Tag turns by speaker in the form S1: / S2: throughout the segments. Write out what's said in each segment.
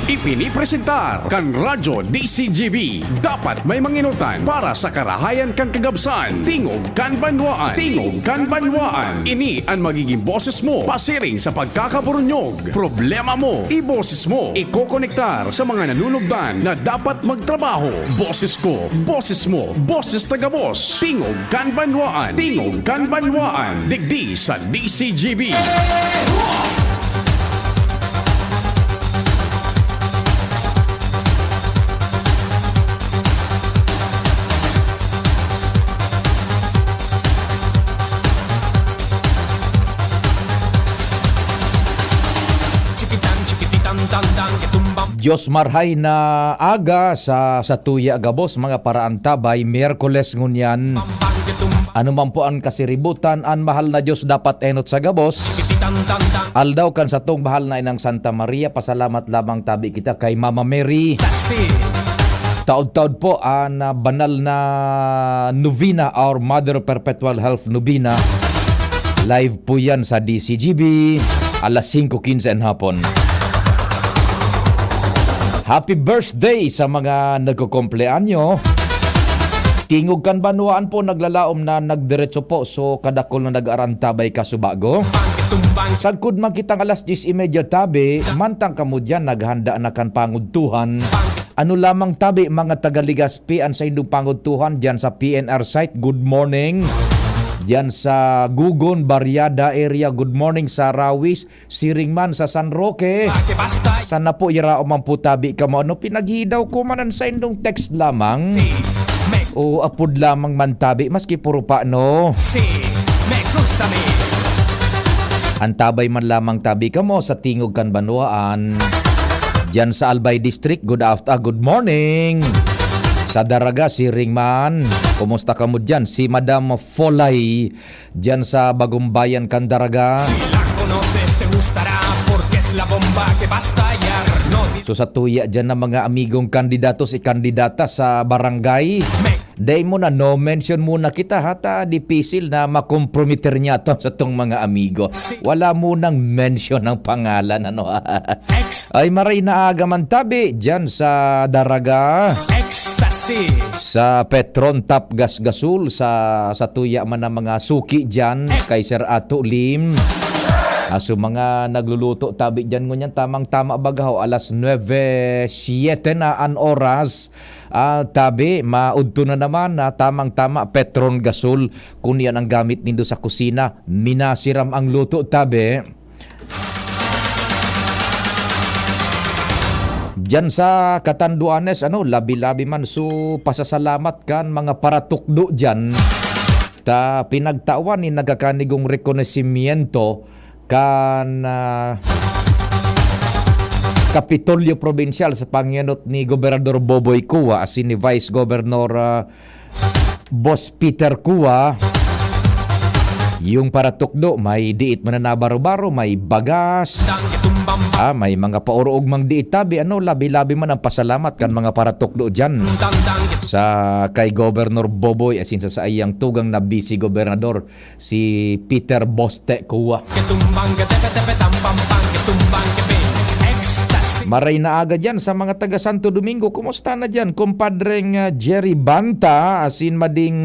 S1: Ipinipresentar kan Radyo DCGB. Dapat may manginutan para sa karahayan kan kagabsan. Tingog kan banwaan. Tingog kan banwaan. Ini ang magiging boses mo pasiring sa pagkakaburunyog. Problema mo, iboses mo. Ikokonektar sa mga nanunugdan na dapat magtrabaho. Boses ko, boses mo, boses tagabos. Tingog kan banwaan. Tingog kan banwaan. Digdi sa DCGB.
S2: Diyos marhay na aga sa tuya gabos mga paraantabay Miyerkules ngunyan. Ano man po ang kasiributan ang mahal na Diyos dapat enot sa gabos. Aldaw kan sa tong mahal na inang Santa Maria, pasalamat lamang tabi kita kay Mama Mary. Taod-taod po ang banal na novena, Our Mother Perpetual Health Novena. Live po yan sa DCGB alas 5:15 hapon. Happy birthday sa mga nagkukumpleanyo. Tingog kan banwaan po naglalaom na nagdiretso po so kadakol na nag-arantabay kasubago. Sagkud man kitang alas 10:30 tabi, mantang kamo dyan naghanda na kan pangudtuhan. Ano lamang tabi mga tagaligaspi ang sa indong pangudtuhan dyan sa PNR site, good morning. Diyan sa Gugon, Barriada area, good morning sa Rawis, Siringman sa San Roque. Sana po irao man po tabi ka mo. Ano pinaghidaw ko manan sa indong text lamang. O apod lamang man tabi, maski puro pa no. Antabay man lamang tabi ka mo sa Tingog kan Banwaan. Diyan sa Albay District, good morning. Sa Daraga, si Ringman, kumusta ka mo dyan? Si Madam Folay, dyan sa Bagumbayan, Kandaraga. So sa tuya dyan na mga amigong kandidatos kandidata sa barangay, day mo na no mention muna kita hata dipisil na makompromiter niya to sa tong mga amigo. Wala munang mention ng pangalan ano. Ay maray na aga man tabi dyan sa Daraga. Sa Petron Tap Gasgasul sa tuya man ng mga suki dyan kay Sir Ato Lim. So mga nagluluto tabi dyan ngunyan tamang-tama bagaw alas 9:07 na an oras. Tabi maudto na naman na tamang-tama Petron Gasol kung yan ang gamit nindo sa kusina. Minasiram ang luto tabi. Diyan sa Catanduanes, labi-labi man so pasasalamat kan mga paratukdo diyan. Ta pinagtawan ni nagakanigong rekonosimiento kan Kapitolyo Provincial sa pangyanot ni Gobernador Boboy Cua, asin ni Vice Governor Boss Peter Cua. Yung paratukdo may diit man na baro-baro, may bagas. May mga pauroog mang diit tabi, labi-labi man ang pasalamat kan mga paratukdo dyan sa kay Governor Boboy asin sa sayang tugang na Vice Gobernador si Peter Boste Cua. Maray na aga dyan sa mga taga Santo Domingo. Kumusta na dyan? Kumpadreng Jerry Banta asin mading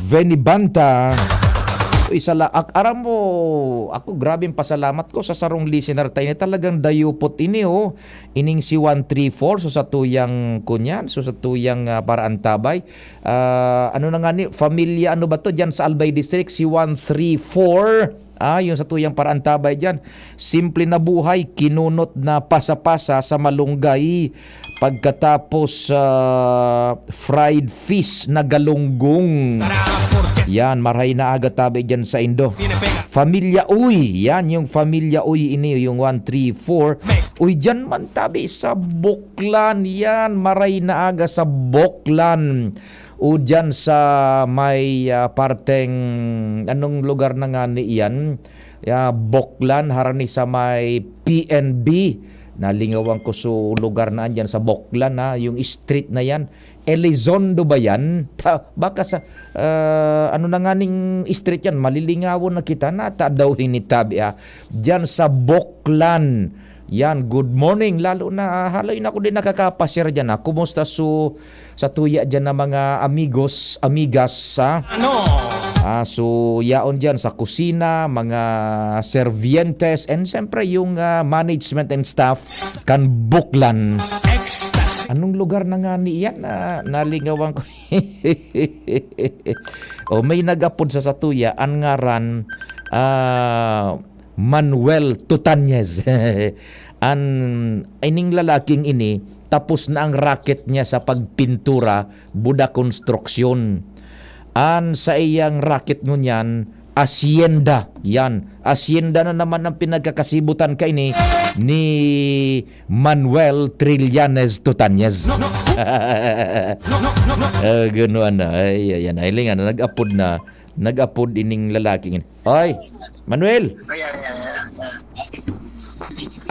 S2: Veni Banta. Aram mo, ako grabing pasalamat ko sa sarong listener tayo. Talagang dayupot ini ining si 134 so sa tuyang kunyan, so sa tuyang paraantabay. Ano na nga ni, familia ano ba to dyan sa Albay District, si 134. Yung sa tuyang paraantabay dyan. Simple na buhay, kinunot na pasa-pasa sa malunggay. Pagkatapos fried fish na galunggong. Yan, maray na aga tabi dyan sa Indo. Familia Uy, yan yung Familia Uy ini, yung 134. Uy, dyan man tabi sa Buklan, yan, maray na aga sa Buklan. O dyan sa may parteng, anong lugar na nga ni yan? Buklan, harani sa may PNB. Nalingawan ko sa lugar na andyan sa Boklan, yung street na yan. Elizondo ba yan? Baka sa ano na nga ning street yan, malilingawan na kita na daw hinitabi Diyan sa Boklan. Yan, good morning. Lalo na haloy na ako din nakakapasir dyan. Kumusta sa tuya dyan na mga amigos, amigas so yaon dyan sa kusina, mga servientes, and siyempre yung management and staff kan Boklan. Anong lugar na nga niyan? Nalingawan ko. May nagapod sa satuya ang ngaran Manuel Tutanyez. Ining lalaking ini tapos na ang racket niya sa pagpintura, Buda Construction. Sa iyang racket ngunyan, Hacienda. Yan. Hacienda na naman ang pinagkakasibutan ka ini ni Manuel Trillanes Tutanyez. Ganoon na. Yan. Ailingan na. Nag-upod ining lalaking. Oy, Manuel.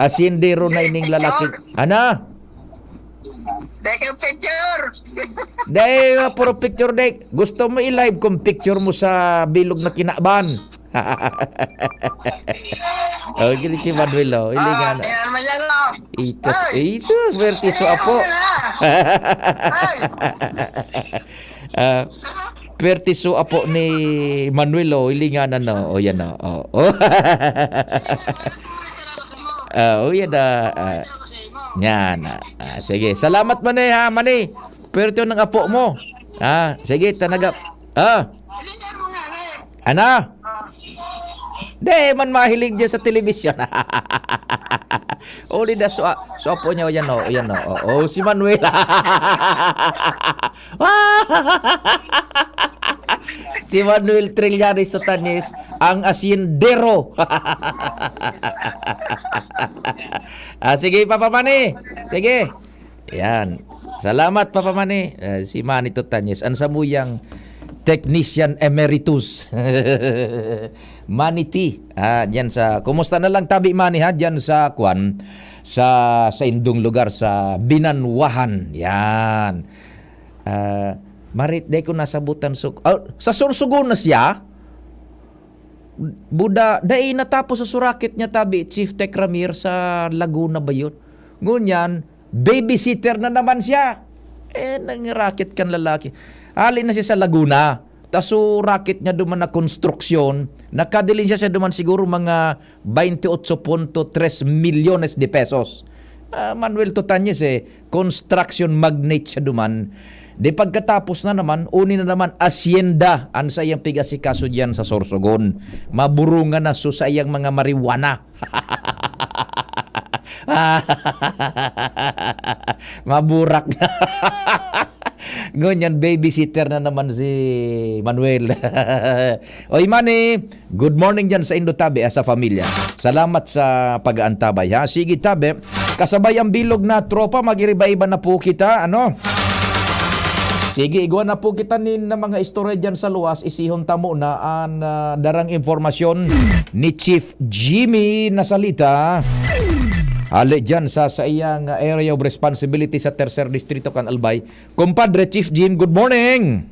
S2: Asindero na ining lalaki. Ana?
S3: Dek yung picture.
S2: Day, puro picture, Dek. Gusto mo i-live kung picture mo sa bilog na kinaban. Gini si Manuel, Ilingan.
S3: Yan naman yan lang.
S2: Isus, vertiso apo. Pertiso apo ni Manuel, ilinganan yan yan yan. Sige, salamat Mani Mani. Perto ng apo mo. Sige, tanagap. Ana? De man mahilig diyan sa telebisyon. Uli da so apo niya yan si Manuel. Si Manuel Trillanes Tutanyez ang asyendero. Sige, Papa Manny. Sige. Yan. Salamat, Papa Manny. Si Manny Tutanyez. Ang samuyang technician emeritus. Manny T. Diyan sa, kumusta na lang tabi Manny diyan sa Kwan, sa indong lugar sa Binanwahan. Yan. Marit, day ko nasabutan sa Sorsogon na siya. Buda, day natapos sa surakit niya tabi, Chief Tech Ramir sa Laguna ba yun? Ngunyan, babysitter na naman siya. Nangrakit kan lalaki. Halin na siya sa Laguna. Taso racket niya duman na konstruksyon. Nakadilin siya duman siguro mga 28.3 milyones de pesos. Manuel Tutanyez construction magnate siya duman. Di pagkatapos na naman, uni na naman asyenda ang sayang pigasikaso diyan sa Sorsogon. Maburungan na sa sayang mga marijuana. Maburak na. Ganyan, babysitter na naman si Manuel. Oy, Manny, good morning dyan sa Indotabi sa pamilya. Salamat sa pag-aantabay. Sige, tabi. Kasabay ang bilog na tropa, magiriba-iba na po kita. Sige, igwa na po kita na mga istorya dyan sa luwas. Isihon tamo na ang darang informasyon ni Chief Jimmy Nasalita. Hali dyan sa iyang area of responsibility sa Tercer Distrito kan Albay. Kumpadre Chief Jim, good morning.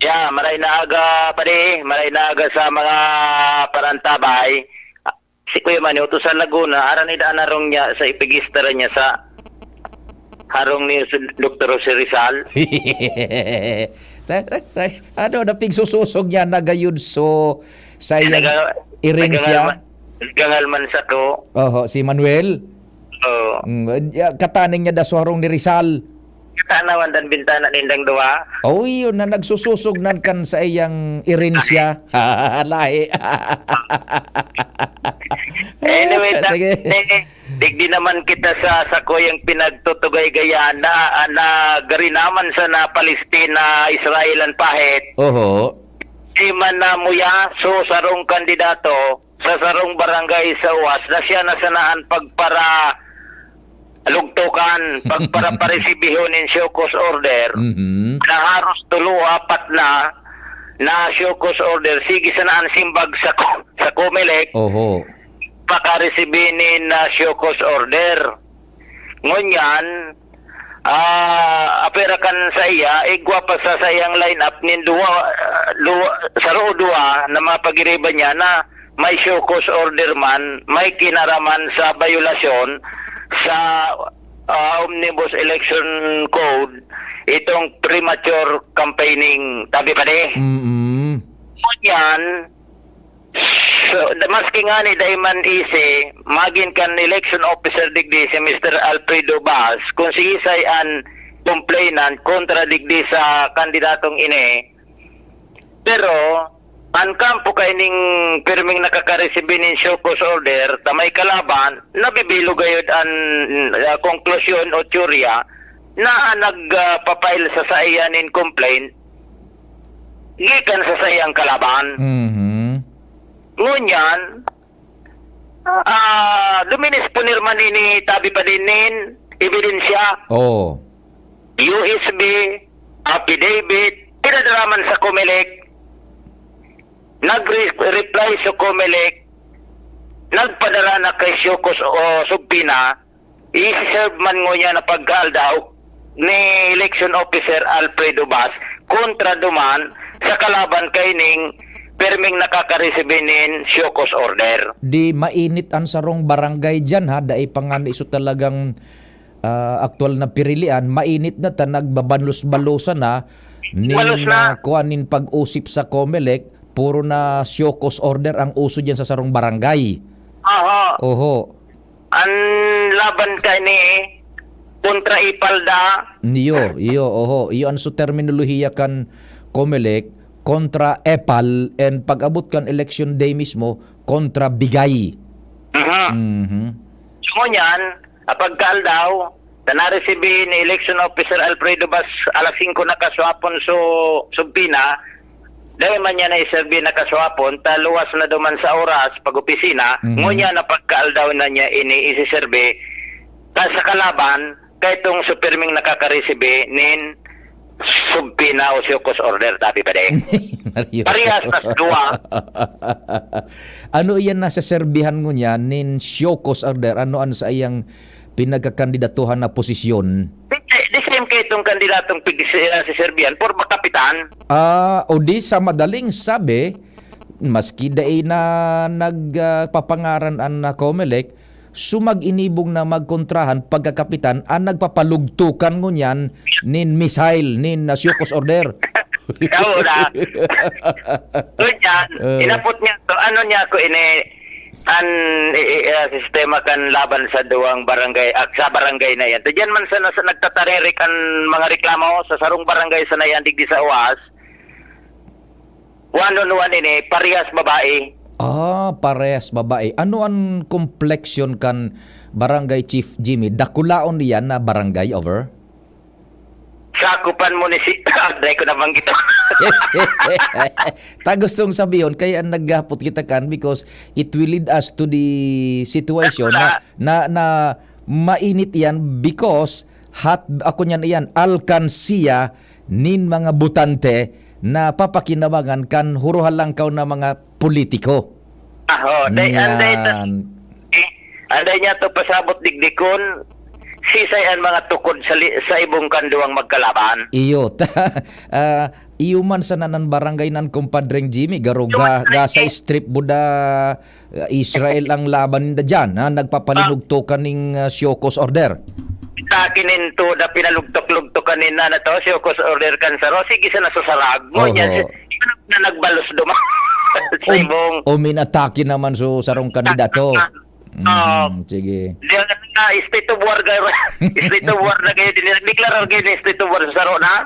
S4: Maray na aga maray na aga sa mga parantabay. Si Kuya Manny utusan Laguna, aran idaan narong niya sa ipigistara niya sa harong ni Dr. Jose Rizal.
S2: Napig sususog niya nagayud sa iyang irensya.
S4: Gangalman sa ko.
S2: Si Manuel. Kataning niya da sa harong ni Rizal.
S4: Katanawan dan bintana nindang duwa.
S2: Yun na nagsususog nan kan sa iyang irensya. Lahi.
S4: Anyway,
S2: sige.
S4: Digdi naman kita sa koyang pinagtutugay gayaan na garinaman sa na Palestina, Israel ang pahit. Si Manamuya, sarong kandidato sa sarong barangay sa UAS na siya nasanaan pagpara lugtukan, pagpara paresibihonin show cause order. Na haros apat na show cause order. Sige sanaan simbag sa Comelec. pakaresibinin na show cause order. Ngunyan, apera kan sa iya, igwa pa sa sayang lineup nin sa dua na mga pagiriba niya na may show cause order man, may kinaraman sa violasyon sa Omnibus Election Code, itong premature campaigning, tabi pa de. Ngunyan, so, maski nga ni Daiman Ise, magin kan election officer digdi si Mr. Alfredo Bas, kung si Isay an complainant kontra digdi sa kandidatong ine. Pero, ang kampo kay ning pirming nakakaresibin ng show cause order, tamay kalaban, nabibilo gayod ang konklusyon o teorya na nagpapail sa saiyanin complaint, gikan sa sayang kalaban. Ngunyan, duminis punirman ini tabi pa din ebidensya. USB, affidavit, pinadaraman sa Comelec, nag-reply sa Comelec, nagpadara na kay Syokos o Subpina, isi-serve man ngunya na pagkaldaw ni election officer Alfredo Bas kontra duman sa kalaban kay ning perming nakakaresibinin show cause order.
S2: Di mainit ang sarong barangay dyan ha, dahil pangan iso talagang aktual na pirilian, mainit na ta nagbabanlos-balosan na kuanin pag-usip sa Comelec, puro na show cause order ang uso dyan sa sarong barangay. Oho.
S4: Ang laban kay ni kontra ipalda.
S2: Oho. Iyo ang so terminolohiya kan Comelec, kontra EPAL, and pag-abot kan election day mismo, kontra bigay.
S4: So nyan, pagkaldaw, na-receive ni election officer Alfredo Bas alas 5 nakaswapon so Subpina, dahil man niya na-serve nakaswapon, taluwas na duman sa oras pag-opisina, ngunya na pagkaldaw na niya isi-serve, sa kalaban, kahit itong superming nakakareceive nin Subpina o show cause order, tabi pa din. Parehas na dua.
S2: Ano iyan nasa serbihan mo niya nin show cause order? Ano ang sa iyang pinagkakandidatuhan na posisyon?
S4: The same kay itong kandidatong si Serbian, for makapitan.
S2: O di sa madaling sabi, maski daay na nagpapangaran ang Comelec, sumag-inibong na magkontrahan pagkakapitan ang nagpapalugtukan mo niyan nin missile, nin show cause order.
S4: Ikaw na. Doon yan, inapot niya to, ano niya ko sistema kan laban sa duwang barangay, sa barangay na yan. Diyan man sa nagtataririk ang mga reklamo sa sarong barangay sa nayan digdi sa UAS. One-on-one ini, parehas babae.
S2: Parehas babae. Ano ang complexion kan Barangay Chief Jimmy? Dakulaon niyan na barangay, over?
S4: Sakupan mo ni si... Dahil ko naman gito.
S2: Gustong sabihin, kaya naghapot kita kan because it will lead us to the situation na mainit yan because ako niyan iyan, alkansiya nin mga butante na papakinabangan kan huruhalang kaw na mga politiko.
S4: Anday niya to pasabot digdikon, sisayan mga tukod sa ibong kanduang magkalaban.
S2: Iyo man sa nanan barangay nan kumpadreng Jimmy, garuga sa strip buda Israel ang laban nila dyan, nagpapalinugto kaning show cause order.
S4: Takinin to na pinalugtok-lugtok kanina na to, show cause order kansaro, sige sa nasusarag mo yan, na nagbalos duman sa ibong.
S2: Minatake naman so sarong kandidato. Sige.
S4: State of war kayo. State of war na kayo. Declare kayo na state of war sa saro na.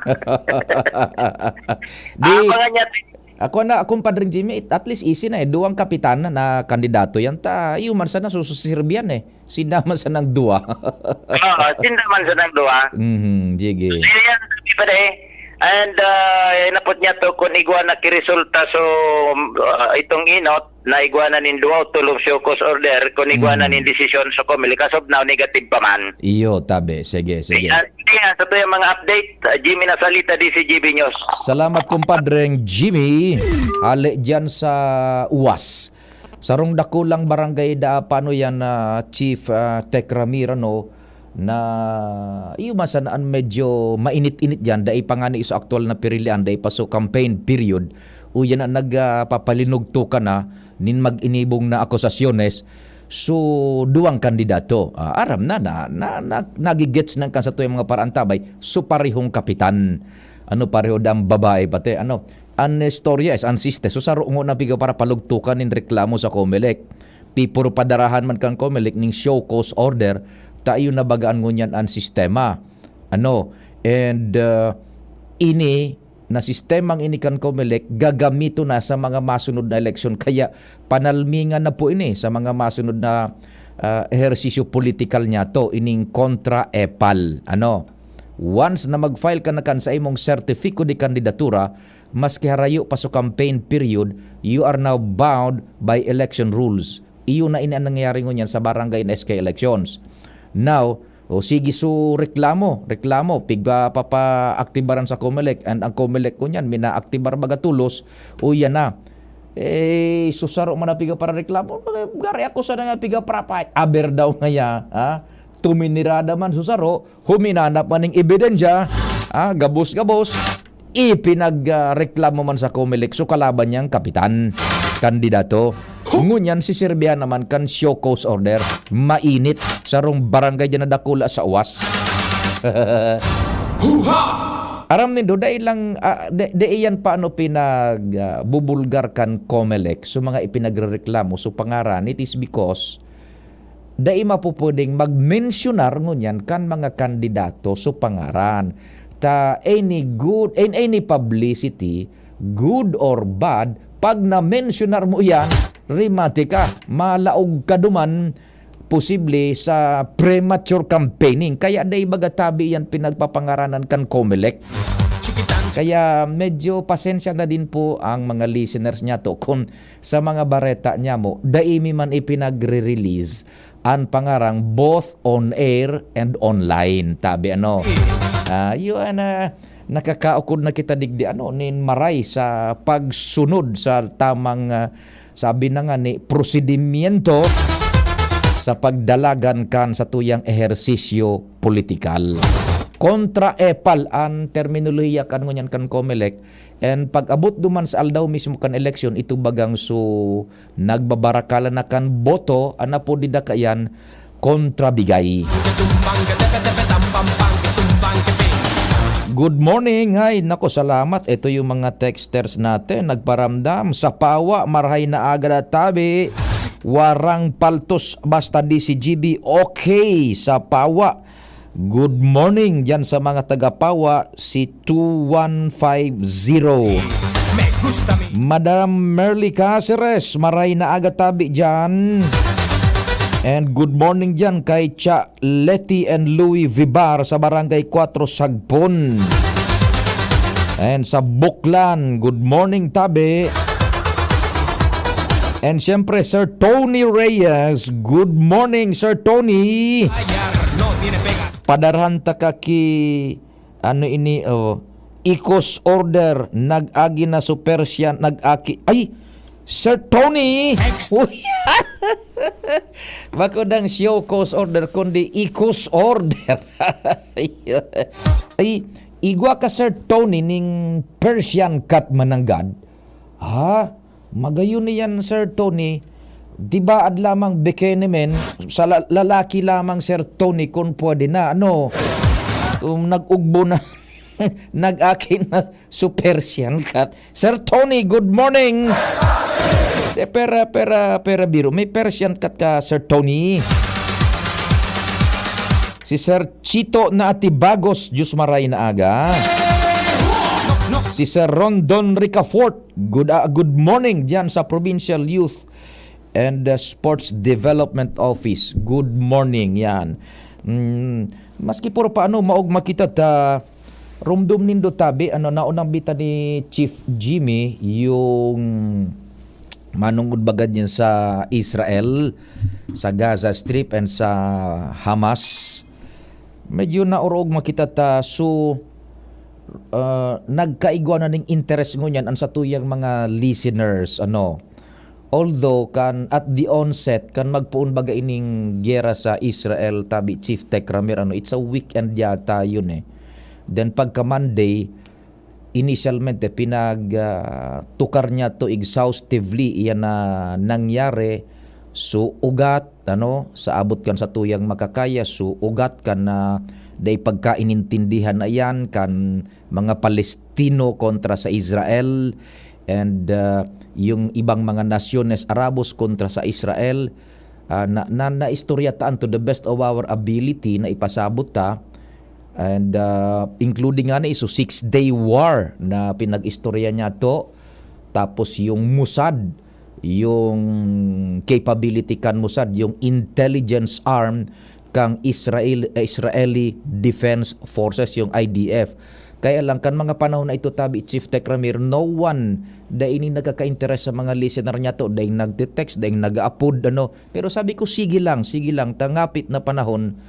S2: Akong padring Jimmy, at least easy na duwang kapitan na kandidato yan. Iyo man sana sususirbian Sindaman sa nang duwa.
S4: Sindaman sa nang duwa.
S2: Sige.
S4: Yan, iba na And inapot niya to kung iguana kiresulta so itong inot na iguana nin duwa tulong show cause order kung iguana nin desisyon so Comelec as of now negative pa man.
S2: Iyo tabi, sige.
S4: Sa to yung mga update, Jimmy Nasalita, DCGB News.
S2: Salamat kumpadreng Jimmy. Ale dyan sa UAS. sarong dakulang barangay da paano yan Chief Tech Ramiro no na iyo masanaan medyo mainit-init diyan dai pangani sa aktual na pirilian dai pa so campaign period o yan ang nagpapalinugto ka na nin mag-inibong na akusasyones. So, duwang kandidato. Aram na nagigets ng kan sa tuyong mga parantabay. So, parehong kapitan. Ano pareho dang babae pati. Ano, an istorya is ansiste. So, saro nga na bigaw para palugtukan in reklamo sa Comelec. Pipuro padarahan man kang Comelec ning show cause order. Tayo na bagaan ngunyan ang sistema. Ano, and ini na sistemang ini kan Comelec gagamito na sa mga masunod na eleksyon kaya panalmingan na po ini sa mga masunod na ehersisyo political niya to ining kontra EPAL. Ano, once na mag-file ka na kan sa imong sertifiko de kandidatura maski harayo pa sa campaign period, you are now bound by election rules. Iyo na ini ang nangyayari ngunyan sa barangay and SK elections. Now, sige so reklamo, pigba papa-aktibaran sa Comelec and ang Comelec ko niyan, mina-aktibar bagatulos, o yan na. Susaro man na piga para reklamo, gari ako sa nga piga para pa, aber daw ngaya, tuminirada man susaro, huminanap man ng ebidensya, gabos-gabos, ipinagreklamo man sa Comelec, so kalaban niyang kapitan, kandidato. Ngunyan si Serbia naman kan show cause order mainit sarong barangay dyan na dakula sa uwas. Aram nindo dahil lang iyan paano bubulgar kan Comelec so mga ipinagrereklamo so pangaran it is because dahil mapupuding mag-mentionar ngunyan kan mga kandidato so pangaran ta any publicity good or bad pag na-mentionar mo yan rimatika, malaog kaduman posible sa premature campaigning. Kaya day bagatabi yan pinagpapangaranan kan Comelec. Kaya medyo pasensya na din po ang mga listeners niya to kung sa mga bareta niya mo, daimi man ipinagre-release ang pangarang both on air and online. Tabi ano, yun nakakaukod na kita digdi nin maray sa pagsunod sa tamang sabi na nga ni prosedimiento sa pagdalagan kan sa tuyang ehersisyo politikal. Kontra EPAL ang terminolohiya kan ngunyan kan Comelec and pag abot duman sa aldaw mismo kan eleksyon ito bagang so nagbabarakala na kan boto ana po dida kayan kontra bigay. Good morning. Hay, nako salamat. Ito yung mga texters natin. Nagparamdam sa pawa, marhay na aga tabi. Warang paltos basta DCGB. Okay, sa pawa. Good morning dyan sa mga taga-pawa. Si 2150. Madam Merly Caceres, marhay na aga tabi dyan. And good morning dyan kay Cha Leti and Louis Vibar sa Barangay 4 Sagpon. And sa Buklan, good morning tabi. And syempre Sir Tony Reyes, good morning Sir Tony. Padarhan ta ka ki ikos order nag-agi na supersyan nag-aki. Ay, Sir Tony. Bakudang show cause order kundi ikos order. Ay, igwa ka Sir Tony ning Persian cat mananggad. Magayon niyan Sir Tony. Diba ad lamang bikini men sa lalaki lamang Sir Tony kung pwede na nag-ugbo na nag-akin na Persian cat. Sir Tony, good morning. Pera biro. May Persian cat ka, Sir Tony. Si Sir Chito na Atibagos, Diyos maray na aga. Si Sir Rondon Ricafort, good morning dyan sa Provincial Youth and Sports Development Office. Good morning yan. Maski puro paano maog makita ta rumdum nindo tabi naunang bita ni Chief Jimmy yung manungod bagad yan sa Israel, sa Gaza Strip and sa Hamas. Medyo naurog makita ta so nagkaigwa na ning interest ngunyan ang sa tuyang mga listeners although kan at the onset kan magpuon baga ining giyera sa Israel tabi Chief Tech Ramir it's a weekend yata yun eh. Then pagka Monday initialmente tukar niya to exhaustively iyan na nangyari, so ugat sa abot kan sa tuyang makakaya, so ugat kan na day pagkainintindihan na yan kan mga Palestino kontra sa Israel and yung ibang mga nasyones Arabos kontra sa Israel, na istorya taan to the best of our ability na ipasabot ta. And including nga na iso 6-day war na pinag-istorya niya to. Tapos yung Mossad, yung capability kan Mossad, yung intelligence arm kang Israeli Defense Forces, yung IDF. Kaya lang kan mga panahon na ito tabi Chief Tech Ramir, no one da ini nagkaka-interest sa mga listener niya to, da yung nagte-text, da yung nag-upload Pero sabi ko sige lang, tangapit na panahon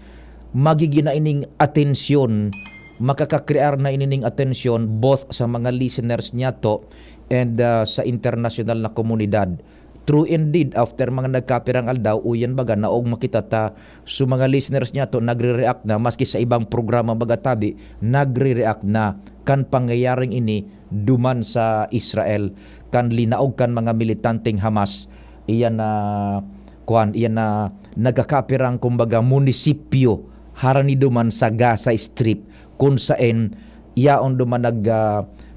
S2: magigina ining atensyon, makakakrear na inining atensyon both sa mga listeners niya to and sa international na komunidad. True indeed, after mga nagkapirang aldaw, uyan baga naog makita ta so mga listeners niya to nagre-react na maski sa ibang programa baga tabi, nagre-react na kan pangyayaring ini duman sa Israel, kan linaog kan mga militanteng Hamas, iyan na nagkakapirang kumbaga munisipyo harani duman sa Gaza Strip kung saan iyaon duman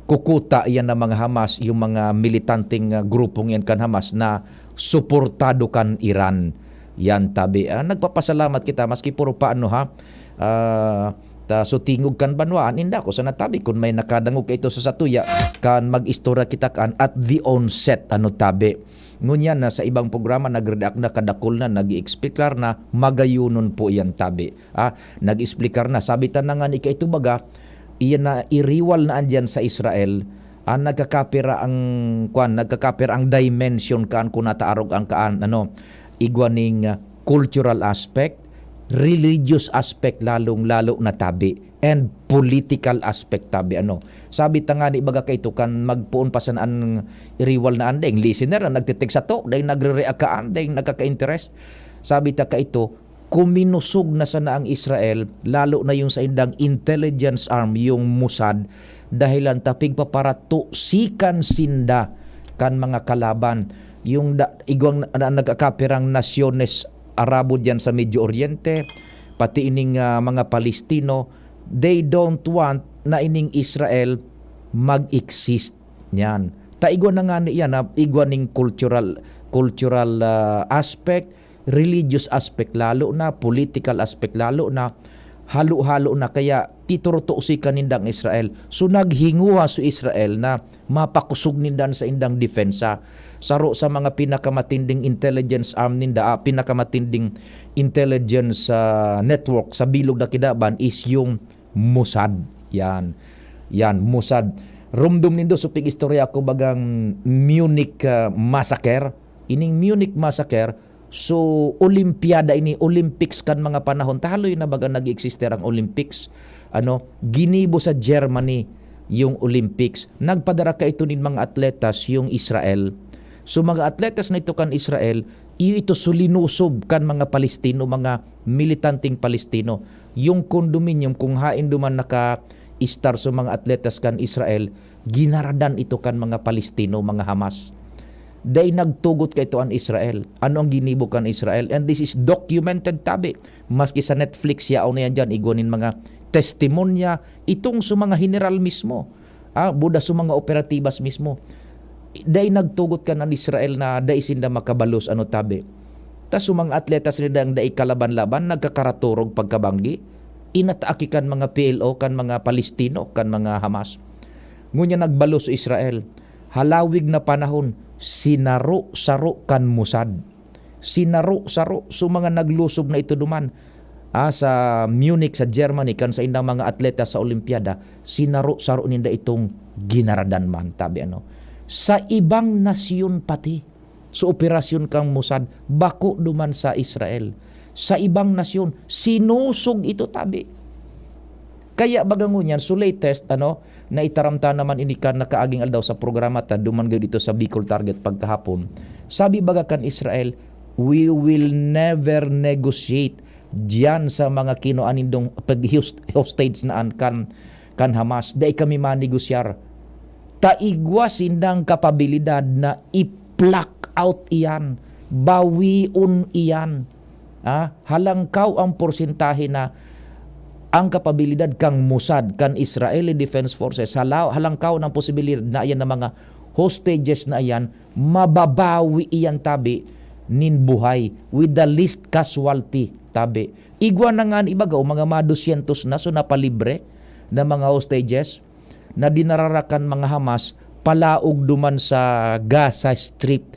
S2: kukuta yan ng mga Hamas, yung mga militanteng grupong yan kan Hamas na suportado kan Iran. Yan tabi. Nagpapasalamat kita maski puro paano so tingog kan banwaan inda ko sa natabi kung may nakadangog ito sa satuya kan mag-istorya kita kan at the onset tabi. Ngunyan na sa ibang programa nagredak na kadakol na nag-i-explicar na magayunon po yan tabi. Nag-explicar na sabitan na nga ni ito baga iyan na iriwal na andyan sa Israel nagkakapira ang dimension kaan kung nataarog ang igwaning cultural aspect, religious aspect lalong-lalo na tabi, and political aspect tabi. Sabi ta nga ni baga kay ito kan magpuon pa sa ang iriwal na andeng listener na nagtitig sa to, dahil nagre-react ka andeng nagkaka-interest. Sabi ta ka ito, kuminusog na sana ang Israel, lalo na yung sa indang intelligence arm, yung Mossad, dahilan tapig paparato sikan sinda kan mga kalaban. Yung igwang nagkakapirang nasyones Arabo dyan sa Medio Oriente, pati ining mga Palestino, they don't want na ining Israel mag-exist niyan. Taigwan na nga niyan, igwaning cultural aspect, religious aspect lalo na, political aspect lalo na, halo-halo na, kaya tituruto si kanindang Israel. So naghinguha sa Israel na mapakusog nindan sa indang depensa. Saro sa mga pinakamatinding intelligence arm ninda, pinakamatinding intelligence network sa bilog na kidaban is yung Mossad. Yan, Mossad. Rumdum nindo so pig-istorya ko bagang Munich massacre. Ining Munich massacre, so Olympiada ini, Olympics kan mga panahon. Tahaloy na baga nag-exister ang Olympics. Ginibo sa Germany yung Olympics. Nagpadara ka ito nin mga atletas yung Israel. So mga atletas na ito kan Israel, ito sulinusob kan mga Palestino, mga militanting Palestino. Yung condominium kung hain duman naka-star so mga atletas kan Israel, ginaradan ito kan mga Palestino, mga Hamas. Day nagtugot ka ito an Israel. Ano ang ginibo kan Israel? And this is documented tabi. Maski sa Netflix yaw na yan dyan, iguanin mga testimonya itong sa mga general mismo. Buda sa mga operatibas mismo. Day nagtugot ka ng Israel na day sinda makabalos tabi. Tas mga atletas nila ang day kalaban-laban nagkakaraturog pagkabanggi. Inataaki kan mga PLO, kan mga Palestino, kan mga Hamas. Ngunya nagbalos sa Israel. Halawig na panahon, sinaro-saro kan Mossad. Sinaro-saro. So mga naglusob na ito duman. Sa Munich, sa Germany, kan sa indang mga atleta sa Olympiada, sinaro-saro ninda itong ginaradan man tabi sa ibang nasyon pati. So operasyon kang Mossad, bako duman sa Israel. Sa ibang nasyon, sinusog ito tabi. Kaya bagangon yan, so latest, na itaramta naman ini kan nakaaging aldaw sa programa ta, duman dito sa Bicol Target pagkahapon. Sabi baga kan Israel, we will never negotiate diyan sa mga kinoanindong pag-hostage na kan Hamas. Dahil kami manegosyar. Taigwa sindang kapabilidad na i-pluck out iyan. Bawiun iyan. Halangkaw ang porsentahe na ang kapabilidad kang Mossad, kan Israeli Defense Forces, halangkaw ng posibilidad na iyan ng mga hostages na iyan, mababawi iyan tabi nin buhay with the least casualty tabi. Igwa na nga ibagaw mga mga 200 na so napalibre na mga hostages na dinararakan mga Hamas palaog duman sa Gaza Strip.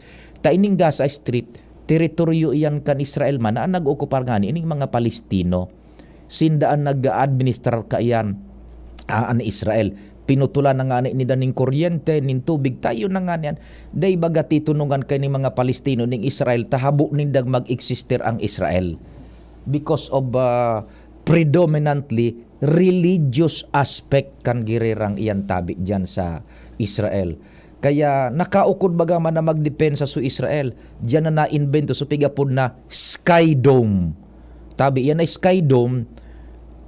S2: Ining Gaza Strip, teritoryo iyan kan Israel man na nag-okupar nga ining mga Palestino. Sindaan nag-administrar ka iyan an Israel. Pinutulan na nga ni daning kuryente, nin tubig, tayo na nga niyan. Day baga titunungan kay ni mga Palestino ning Israel, tahabo nindag mag-exister ang Israel. Because of predominantly religious aspect kan girirang iyan tabi dyan sa Israel. Kaya nakaukod baga man na magdepensa sa Israel, dyan na na-invento so pigapod na Sky Dome. Tabi yan ay Sky Dome,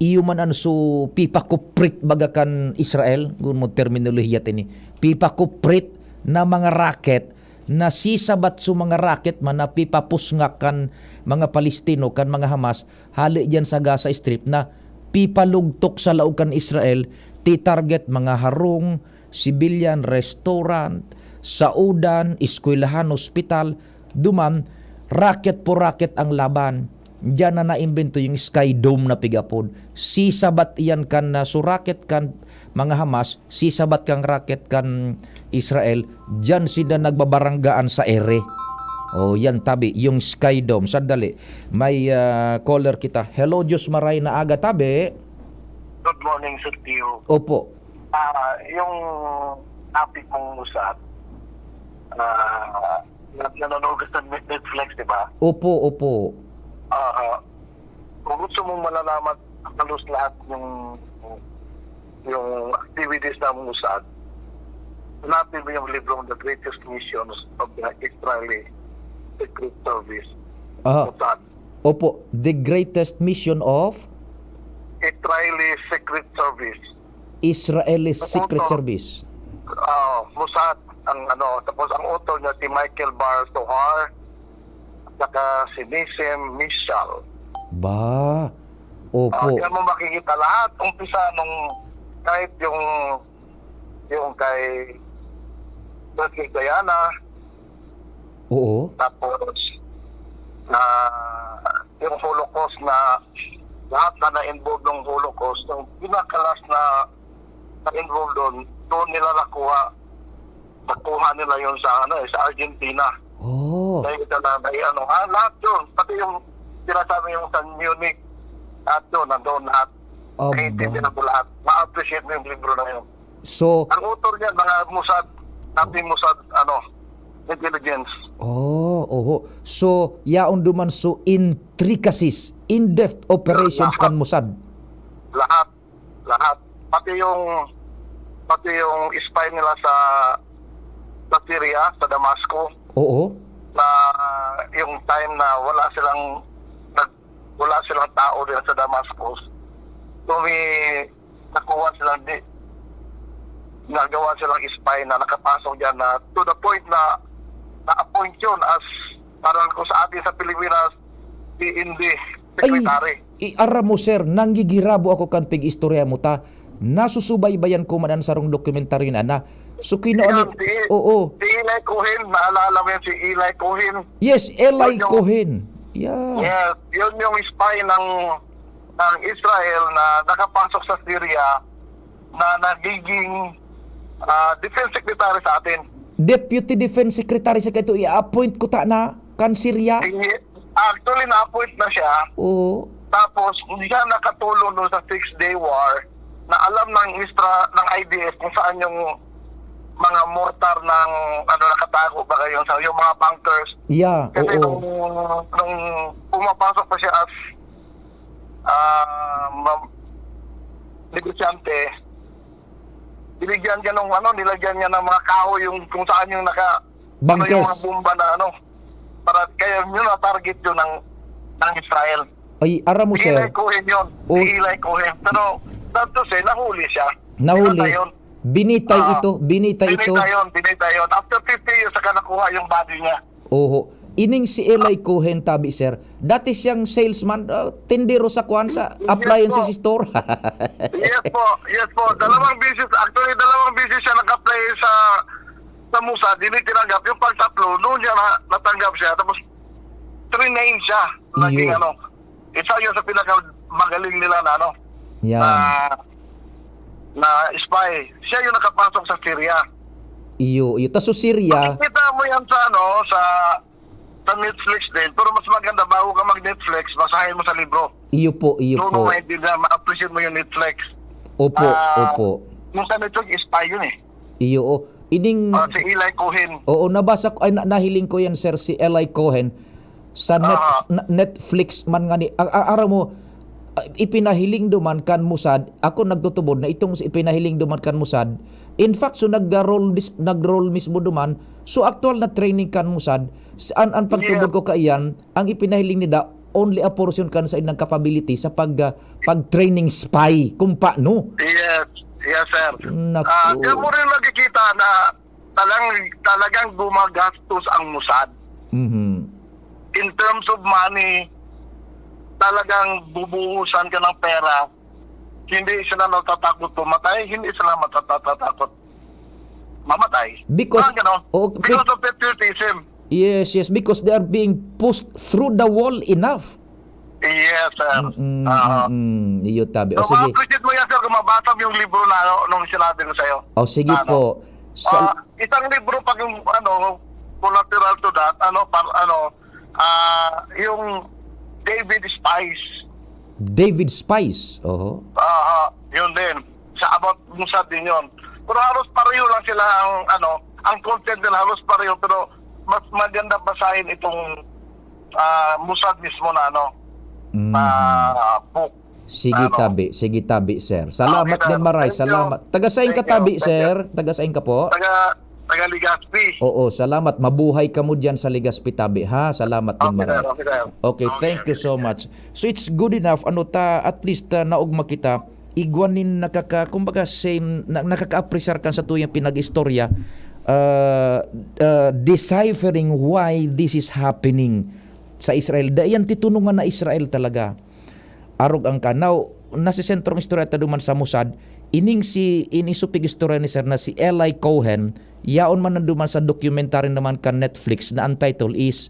S2: iyo man ano so pipakuprit baga kan Israel, kung mo terminolohiya tini, pipakuprit na mga rocket na sisabat so mga rocket man na pipapusngak kan mga Palestino kan mga Hamas hali diyan sa Gaza Strip na pipalugtok sa laog kan Israel, ti-target mga harong, civilian, restaurant, saudan, eskwelahan, hospital, duman, rocket po rocket ang laban. Diyan na naimbento yung Sky Dome na pigapod. Sisabat iyan kan na so rocket kan mga Hamas, sisabat kang rocket kan Israel, diyan sila nagbabaranggaan sa ere. O yan tabi, yung Sky Dome. Sandali, may caller kita. Hello, Diyos maray na aga tabi.
S5: Good morning, Sir Tio.
S2: Opo.
S5: Yung topic mong usap, nanonood ka sa Netflix, di ba?
S2: Opo, opo.
S5: Kung gusto mong malalaman halos lahat yung activities na mong usap, hanapin mo yung libro The Greatest Missions of the Israeli Secret Service. Mossad.
S2: Opo, The Greatest Mission of
S5: Israeli Secret Service.
S2: Israeli Secret Service.
S5: Mossad ang tapos ang author niya si Michael Bar Sohar at saka si Nissim Mishal.
S2: Ba. Opo.
S5: Kaya mo makikita lahat umpisa nung kahit yung kay Princess Diana.
S2: Oo.
S5: Tapos yung Holocaust na lahat na na-involve ng Holocaust, yung pinakalas na na-involve doon nila nakuha nila yun sa Argentina.
S2: Oh.
S5: Dahil lahat yun, pati yung sinasabi yung sa Munich, lahat yun, nandoon lahat. Naintindihan na po lahat. Ma-appreciate mo yung libro na yun.
S2: So,
S5: ang author niya, mga Mossad, intelligence.
S2: So, yaon duman so intricacies, in-depth operations kan Mossad.
S5: Lahat. Pati yung spy nila sa Syria, sa Damascus.
S2: Oo.
S5: Na yung time na wala silang tao din sa Damascus. Nagawa silang spy na nakapasok dyan na to the point na na-appoint yun as parang kung sa atin sa Pilipinas hindi secretary.
S2: Ara mo sir, nanggigirabo ako kan pig-istorya mo ta. Nasusubaybayan ko man sa rong dokumentaryo na so kinoon. Oo.
S5: Si Eli Cohen, naalala mo yan si Eli Cohen?
S2: Yes, Eli Cohen. Yeah.
S5: Yes, yun yung spy ng Israel na nakapasok sa Syria na nagiging defense secretary sa atin.
S2: Deputy Defense Secretary sa kaito i-appoint ko ta na kan Syria.
S5: Actually na-appoint na siya.
S2: Oo.
S5: Tapos siya nakatulong doon sa 6-day war na alam ng IDF kung saan yung mga mortar ng nakatago ba kayo sa yung mga bunkers.
S2: Yeah,
S5: kasi
S2: oo.
S5: nung pumapasok pa siya as negosyante, nilagyan niya ng mga kahoy yung kung saan yung
S2: Bunkers.
S5: Yung mga bomba na para kaya yun na target yun ng Israel.
S2: Ay, ara mo,
S5: Si
S2: sir.
S5: Eli Cohen yun.
S2: Oh.
S5: Si Eli Cohen. Pero, Santos nahuli siya.
S2: Nahuli.
S5: Binatay yun.
S2: Binitay
S5: Ah,
S2: ito. Binitay ito.
S5: Binitay yun. After 50 years, saka nakuha yung body niya.
S2: Oho. Ining si Eli Cohen, tabi, sir. Dati siyang salesman, tindero sa kuan sa appliances
S5: Yes,
S2: store.
S5: Yes po. Dalawang beses siya nag-apply sa Mossad, hindi tinanggap. Yung pag-tatlo, noon niya natanggap siya. Tapos, trinain siya. Naging
S2: Iyo.
S5: isa yun sa pinakamagaling nila na
S2: Yan.
S5: na spy. Siya yung nakapasok sa Syria.
S2: Iyo. Taso Syria,
S5: Makikita mo yan sa Netflix din. Pero mas maganda, bago ka mag-Netflix, basahin mo sa libro.
S2: iyo po.
S5: Doon mo maintindihan, ma-appreciate mo yung Netflix.
S2: Opo,
S5: Ah,
S2: opo.
S5: Yung sa Netflix, spy yun eh.
S2: Iyo. Ining,
S5: Si Eli Cohen.
S2: oo, nabasa ko, ay nahiling ko yan, sir, si Eli Cohen sa Netflix man nga ni, araw mo, ipinahiling duman kan Mossad, ako nagtutubod na itong ipinahiling duman kan Mossad, in fact, so nag-roll mismo duman, so actual na training kan Mossad, ang pagtubod ko kaiyan, ang ipinahiling nila, only a portion kan sa inang capability sa pag-training spy, kung paano.
S5: Yes, sir.
S2: Naku.
S5: Kaya mo rin makikita na talagang gumagastos ang Mossad.
S2: Mhm.
S5: In terms of money, talagang bubuhusan ka ng pera. Hindi sila natatakot pumatay, hindi sila matatakot mamatay.
S2: Because-
S5: Ganon.
S2: oh,
S5: Because of patriotism.
S2: Yes, because they are being pushed through the wall enough.
S5: Yes, sir.
S2: Iyo tabi. O
S5: So,
S2: sige.
S5: ma-appreciate mo yan, sir, kung mabasa mo yung libro na nung sinabi ko sa'yo.
S2: O sige
S5: Ano?
S2: po.
S5: Isang libro pag yung collateral to that, yung David Spice.
S2: David Spice. Oho.
S5: Yun din. Sa about Mossad din yun. Pero halos pareho lang sila ang content nila halos pareho, pero mas maganda basahin itong Mossad mismo na book.
S2: Sige tabi, sir. Salamat
S5: Okay,
S2: din maray,
S5: thank you.
S2: salamat. Taga-saing ka
S5: Thank you,
S2: tabi,
S5: thank
S2: sir. Taga-saing ka po.
S5: Taga Legazpi.
S2: Oo, salamat. Mabuhay ka mo dyan sa Legazpi tabi, ha? Salamat din
S5: Okay,
S2: maray.
S5: sir. Okay, sir.
S2: Okay, thank you so much. So it's good enough at least naugma kita igwanin kumbaga same nakaka-appreciate kan sa tuyang pinag-istorya deciphering why this is happening sa Israel. Dayan titunungan na Israel talaga. Arog ang kanaw nasa sentrong istorya ta duman sa Mossad ining supig istorya ni sir na si Eli Cohen yaon man nanduman sa documentary naman kan Netflix na ang title is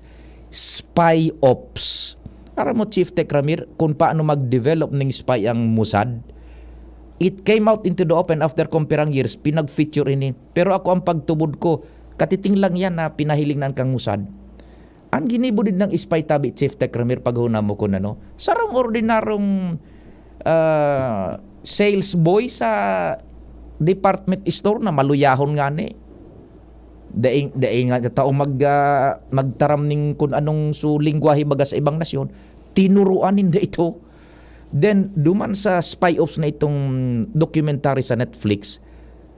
S2: Spy Ops. Para mo Chief Tech Ramir kung paano mag-develop ng spy ang Mossad. It came out into the open after kumpirang years, pinag-feature ini. Pero ako ang pagtubod ko, katiting lang yan na pinahiling ng kang Mossad. Ang ginibo din ng spy tabi, Chief Tech Ramir, paghuna mo ko na sarang ordinarong sales boy sa department store na maluyahon nga ni. Daing nga tao magtaram ning kung anong lingwahe baga sa ibang nasyon, tinuruan ninda ito. Then, duman sa spy ops na itong documentary sa Netflix,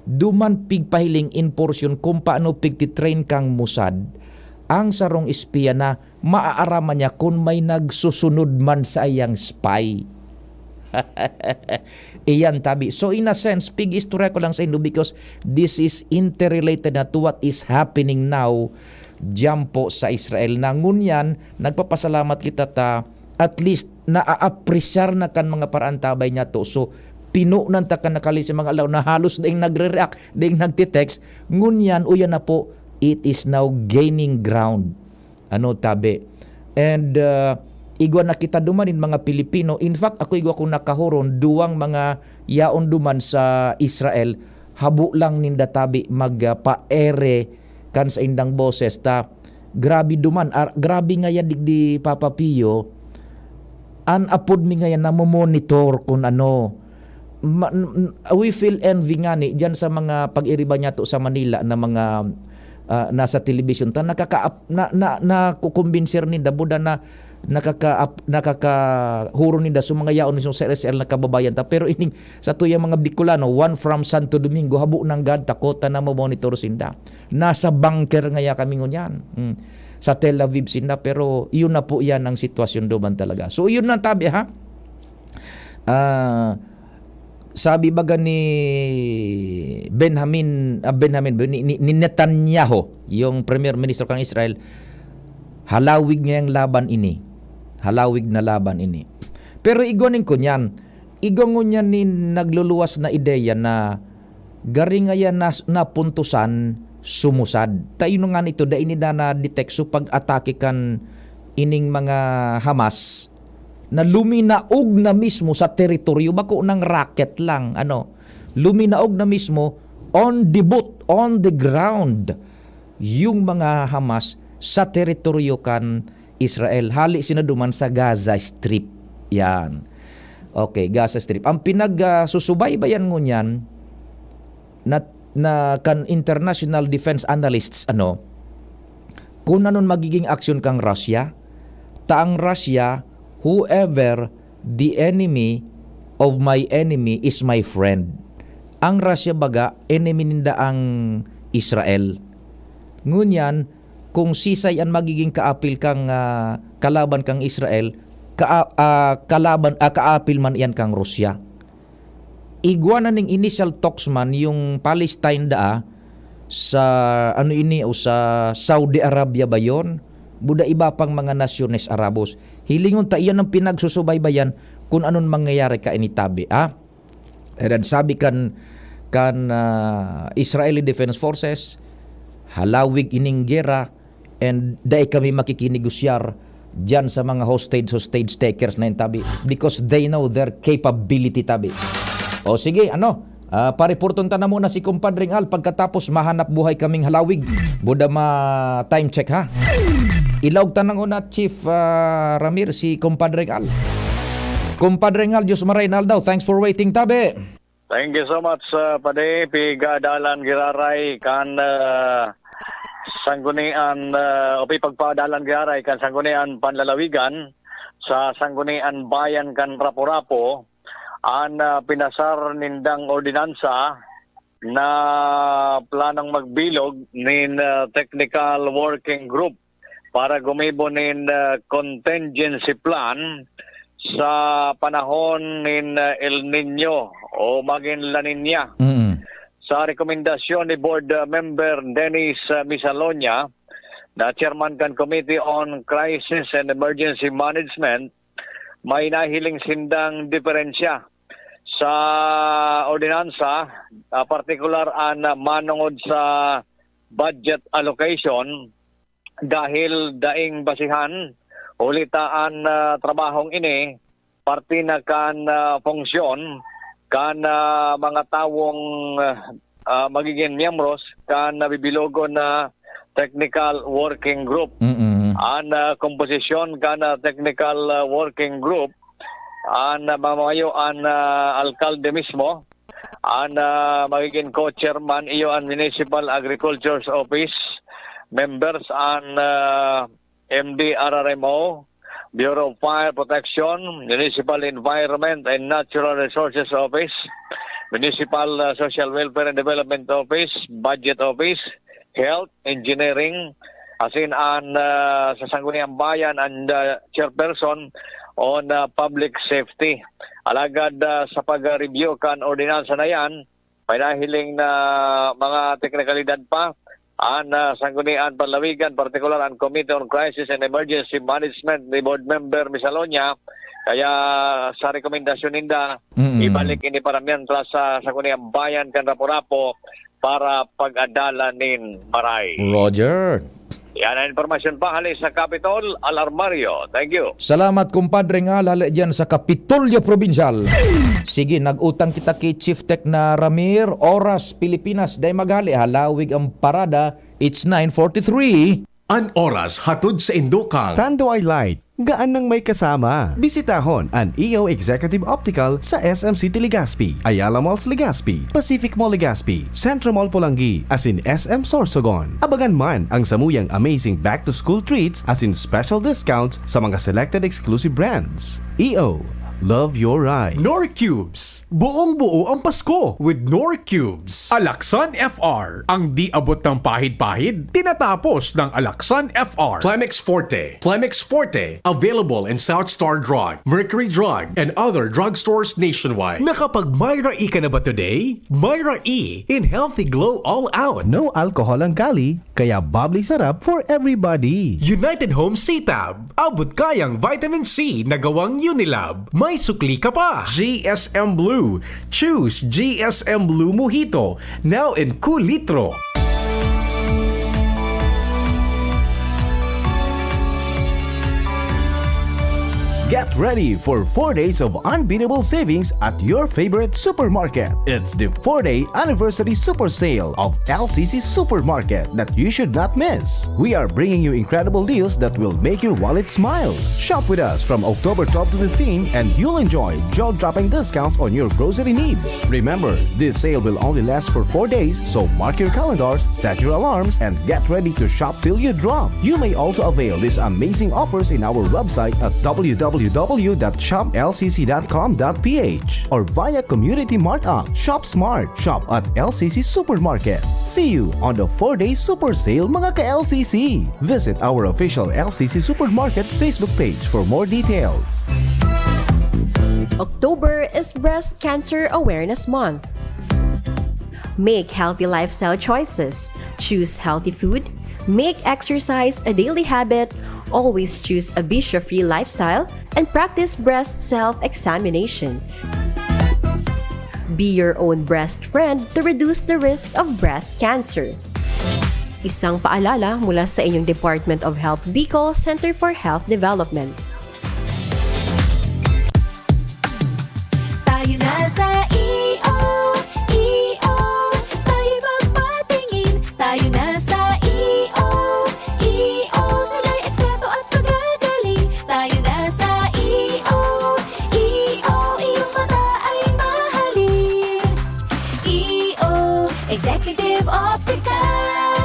S2: duman pigpahiling in portion kung paano pigtitrain kang Mossad ang sarong espiya na maaaraman niya kung may nagsusunod man sa iyang spy. Iyan tabi. So in a sense, pig-istorya ko lang sa inyo because this is interrelated na to what is happening now diyan po sa Israel. Nangunyan, nagpapasalamat kita at least naa-appreciate na kan mga paraan tabay niya to. So pinunan ta kan nakali sa mga alaw na halos daing nagre-react, daing nagtitext, ngunyan uyan na po, it is now gaining ground. Tabi. And igwa na kita dumanin mga Pilipino. In fact, ako igwa kong nakahuron duwang mga yaon duman sa Israel. Habo lang ninda tabi magpaere kan sa indang boses grabe duman. Grabe nga yan di Papa Pio. Apod mi nga yan na monitor kung we feel envy nga ni dyan sa mga pag-iriba niya to sa Manila na mga nasa television ta kukumbinser ni dabuda na nakakahuro ninda sa mga yaon mismo sa RSL na kababayan ta, pero ining sa tuyang mga Bicolano, one from Santo Domingo habo nang gad takota na mo monitor sinda, nasa bunker ngaya kami ngunyan, sa Tel Aviv sinda, pero iyon na po yan ang sitwasyon doon talaga. So iyon na tabi ha. Sabi baga ni Benjamin ni Netanyahu, yung Premier Minister kang Israel, halawig ngayang laban ini. Halawig na laban ini. Pero igonin ko niyan. Igongon niyan ni nagluluwas na ideya na garing ngayon na puntusan sumusad. Tayo nga nito da ini na detect so pag-atake kan ining mga Hamas na luminaog na mismo sa teritoryo bako ng rocket lang luminaog na mismo on the boat, on the ground yung mga Hamas sa teritoryo kan Israel. Hali sinaduman sa Gaza Strip. Yan. Okay, Gaza Strip. Ang pinag-susubaybayan mo niyan na kan international defense analysts kung nanon magiging aksyon kang Russia, taang Russia, whoever the enemy of my enemy is my friend. Ang Russia baga, enemy ninda ang Israel. Ngunyan, kung sisay ang magiging kaapil kang kalaban kang Israel, kaapil man yan kang Russia. Igwa na ning initial talks man yung Palestine sa sa Saudi Arabia ba yon? Buda iba pang mga nasyones Arabos. Hilingon ta iyan ang pinagsusubaybayan kung anon mangyayari ka initabi. And sabi kan Israeli Defense Forces, halawig ining gera, and dahil kami makikinigosyar dyan sa mga hostage takers na yun tabi, because they know their capability tabi. O sige, pariporton ta na muna si Compadring Al pagkatapos mahanap buhay kaming halawig. Buda time check ha. Ilawag tanang una Chief Ramir si Compadring Al. Compadring Al, Diyos Maraynal daw. Thanks for waiting tabi.
S6: Thank you so much, Pade. Pigadalan giraray kan sanggunian o pagpadalan giraray kan sanggunian panlalawigan sa sanggunian bayan kan Rapo-Rapo an pinasar nindang ordinansa na planong magbilog nin technical working group para gumibo nin contingency plan sa panahon nin El Nino o maging La Nina. Sa rekomendasyon ni Board Member Dennis Misalonia, na Chairman kan Committee on Crisis and Emergency Management, may nahiling sindang diferensya sa ordinansa, partikular an manungod sa budget allocation dahil daing basihan ulitaan trabahong ini parte na kan funksyon kan mga tawong magiging miyembros kan bibilogo na technical working group. An komposisyon kan technical working group an mamayo an alkalde mismo, an magiging co-chairman iyo ang Municipal Agriculture's Office, members an MD RRMO, Bureau of Fire Protection, Municipal Environment and Natural Resources Office, Municipal Social Welfare and Development Office, Budget Office, Health, Engineering, asin an sa Sangguniang Bayan and chairperson on public safety. Alagad sa pag-review kan ordinansa na yan, may nahiling na mga teknikalidad pa ang Sanggunian Panlawigan, particular ang Committee on Crisis and Emergency Management ni Board Member Misalonia. Kaya sa rekomendasyon ninda, ibalik ini paramihan sa Sangguniang Bayan kan Rapo-Rapo para pag-adala nin Maray.
S2: Roger.
S6: Yan ang informasyon pa hali sa Capitol, Alarmario. Thank you.
S2: Salamat Compadre nga hali dyan sa Kapitolyo Provincial. Sige, nag-utang kita kay Chief Tech na Ramir. Oras Pilipinas, day magali halawig ang parada. It's 9:43.
S1: An oras hatod sa Indokang.
S7: Tanduay Light, gaan ng may kasama. Bisitahon ang EO Executive Optical sa SM City Legazpi, Ayala Malls Legazpi, Pacific Mall Legazpi, Centro Mall Pulangi, as in SM Sorsogon. Abagan man ang samuyang amazing back-to-school treats as in special discounts sa mga selected exclusive brands. EO, love your ride.
S1: Norcubes. Buong buo ang Pasko with Norcubes. Alaksan FR. Ang di abot ng pahid-pahid, tinatapos ng Alaksan FR. Plemex Forte. Plemex Forte. Available in South Star Drug, Mercury Drug, and other drugstores nationwide. Nakapag Myra E ka na ba today? Myra E in Healthy Glow All Out.
S7: No alcohol ang kali, kaya bubbly sarap for everybody.
S1: United Home C-Tab. Abot kayang vitamin C na gawang Unilab. May sukli ka pa. GSM Blue. Choose GSM Blue Mojito. Now in cool litro.
S7: Get ready for 4 days of unbeatable savings at your favorite supermarket. It's the 4-day anniversary super sale of LCC Supermarket that you should not miss. We are bringing you incredible deals that will make your wallet smile. Shop with us from October 12 to 15 and you'll enjoy jaw-dropping discounts on your grocery needs. Remember, this sale will only last for 4 days, so mark your calendars, set your alarms, and get ready to shop till you drop. You may also avail these amazing offers in our website at www.shoplcc.com.ph or via Community Mart app. Shop smart. Shop at LCC Supermarket. See you on the 4-day super sale mga ka-LCC. Visit our official LCC Supermarket Facebook page for more details.
S8: October is Breast Cancer Awareness Month. Make healthy lifestyle choices. Choose healthy food. Make exercise a daily habit. Always choose a bisha-free lifestyle and practice breast self-examination. Be your own breast friend to reduce the risk of breast cancer. Isang paalala mula sa inyong Department of Health Bicol Center for Health Development.
S9: Tayo na sa EO, EO, tayo magpatingin. Tayo na sa EO, EO, sila'y eksperto at magagaling. Tayo na sa EO, EO, iyong mata ay mahalin. EO, Executive Optical.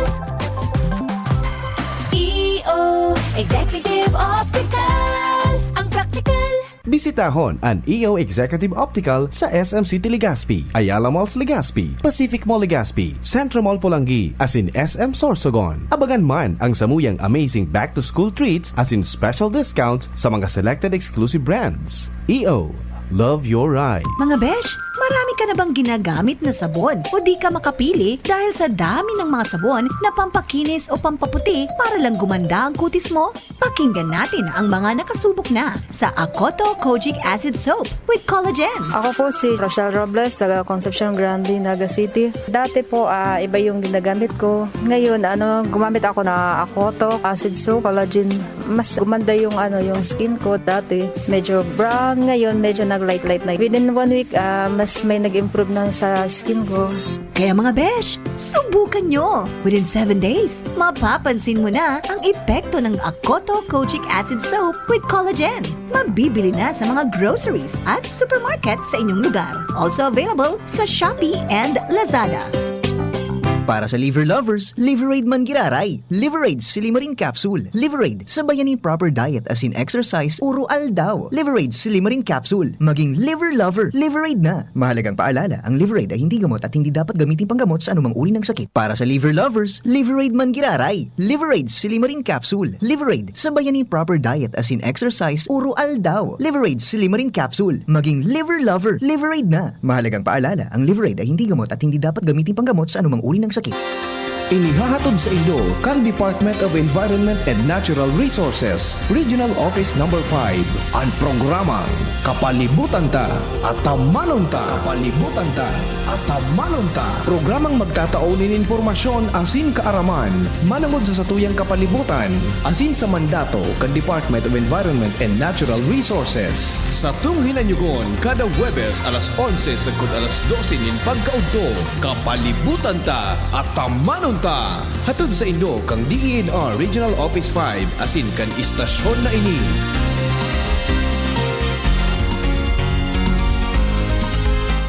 S9: EO, Executive Optical. Ang practical.
S7: Bisitahon ang EO Executive Optical sa SM City Legazpi, Ayala Malls Legazpi, Pacific Mall Legazpi, Centro Mall Pulangi, as in SM Sorsogon. Abagan man ang samuyang amazing back-to-school treats as in special discounts sa mga selected exclusive brands. EO, love your ride.
S10: Mga besh, marami ka na bang ginagamit na sabon o di ka makapili dahil sa dami ng mga sabon na pampakinis o pampaputi para lang gumanda ang kutis mo? Pakinggan natin ang mga nakasubok na sa Akoto Kojic Acid Soap with Collagen.
S11: Ako po si Rochelle Robles, taga Concepcion Grande, Naga City. Dati po, iba yung ginagamit ko. Ngayon, gumamit ako na Akoto Acid Soap, Collagen. Mas gumanda yung, yung skin ko. Dati, medyo brown. Ngayon, medyo nag-light-light na. Within 1 week, mas may nag-improve na sa skin ko.
S10: Kaya mga besh, subukan nyo! Within 7 days, mapapansin mo na ang epekto ng Akoto Kojic Acid Soap with Collagen. Mabibili na sa mga groceries at supermarket sa inyong lugar. Also available sa Shopee and Lazada.
S12: Para sa liver lovers, Liverade man giraray. Liverade Silimarin Capsule. Liverade, sabayan ni proper diet as in exercise, uro aldaw. Liverade Silimarin Capsule. Maging liver lover, Liverade na. Mahalagang paalala, ang Liverade ay hindi gamot at hindi dapat gamitin panggamot sa anumang uri ng sakit. Para sa liver lovers, Liverade man giraray. Liverade Silimarin Capsule. Liverade, sabayan ni proper diet as in exercise, uro aldaw. Liverade Silimarin Capsule. Maging liver lover, Liverade na. Mahalagang paalala, ang Liverade ay hindi gamot at hindi dapat gamitin panggamot sa anumang uri ng sakit.
S7: Inihahatod sa inyo kan Department of Environment and Natural Resources, Regional Office No. 5, ang programang Kapalibutan Ta at Tamanon Ta. Kapalibutan Ta at Tamanon Ta. Programang magtataunin informasyon asin kaaraman, manangod sa satuyang kapalibutan, asin sa mandato kan Department of Environment and Natural Resources.
S1: Sa tunghinanyugon, kada Huwebes alas 11 sagkod alas 12 nin pagkaudto, Kapalibutan Ta at Tamanon
S13: Banta. Hatod sa inyo kang DENR Regional Office 5 asin kan istasyon na ini.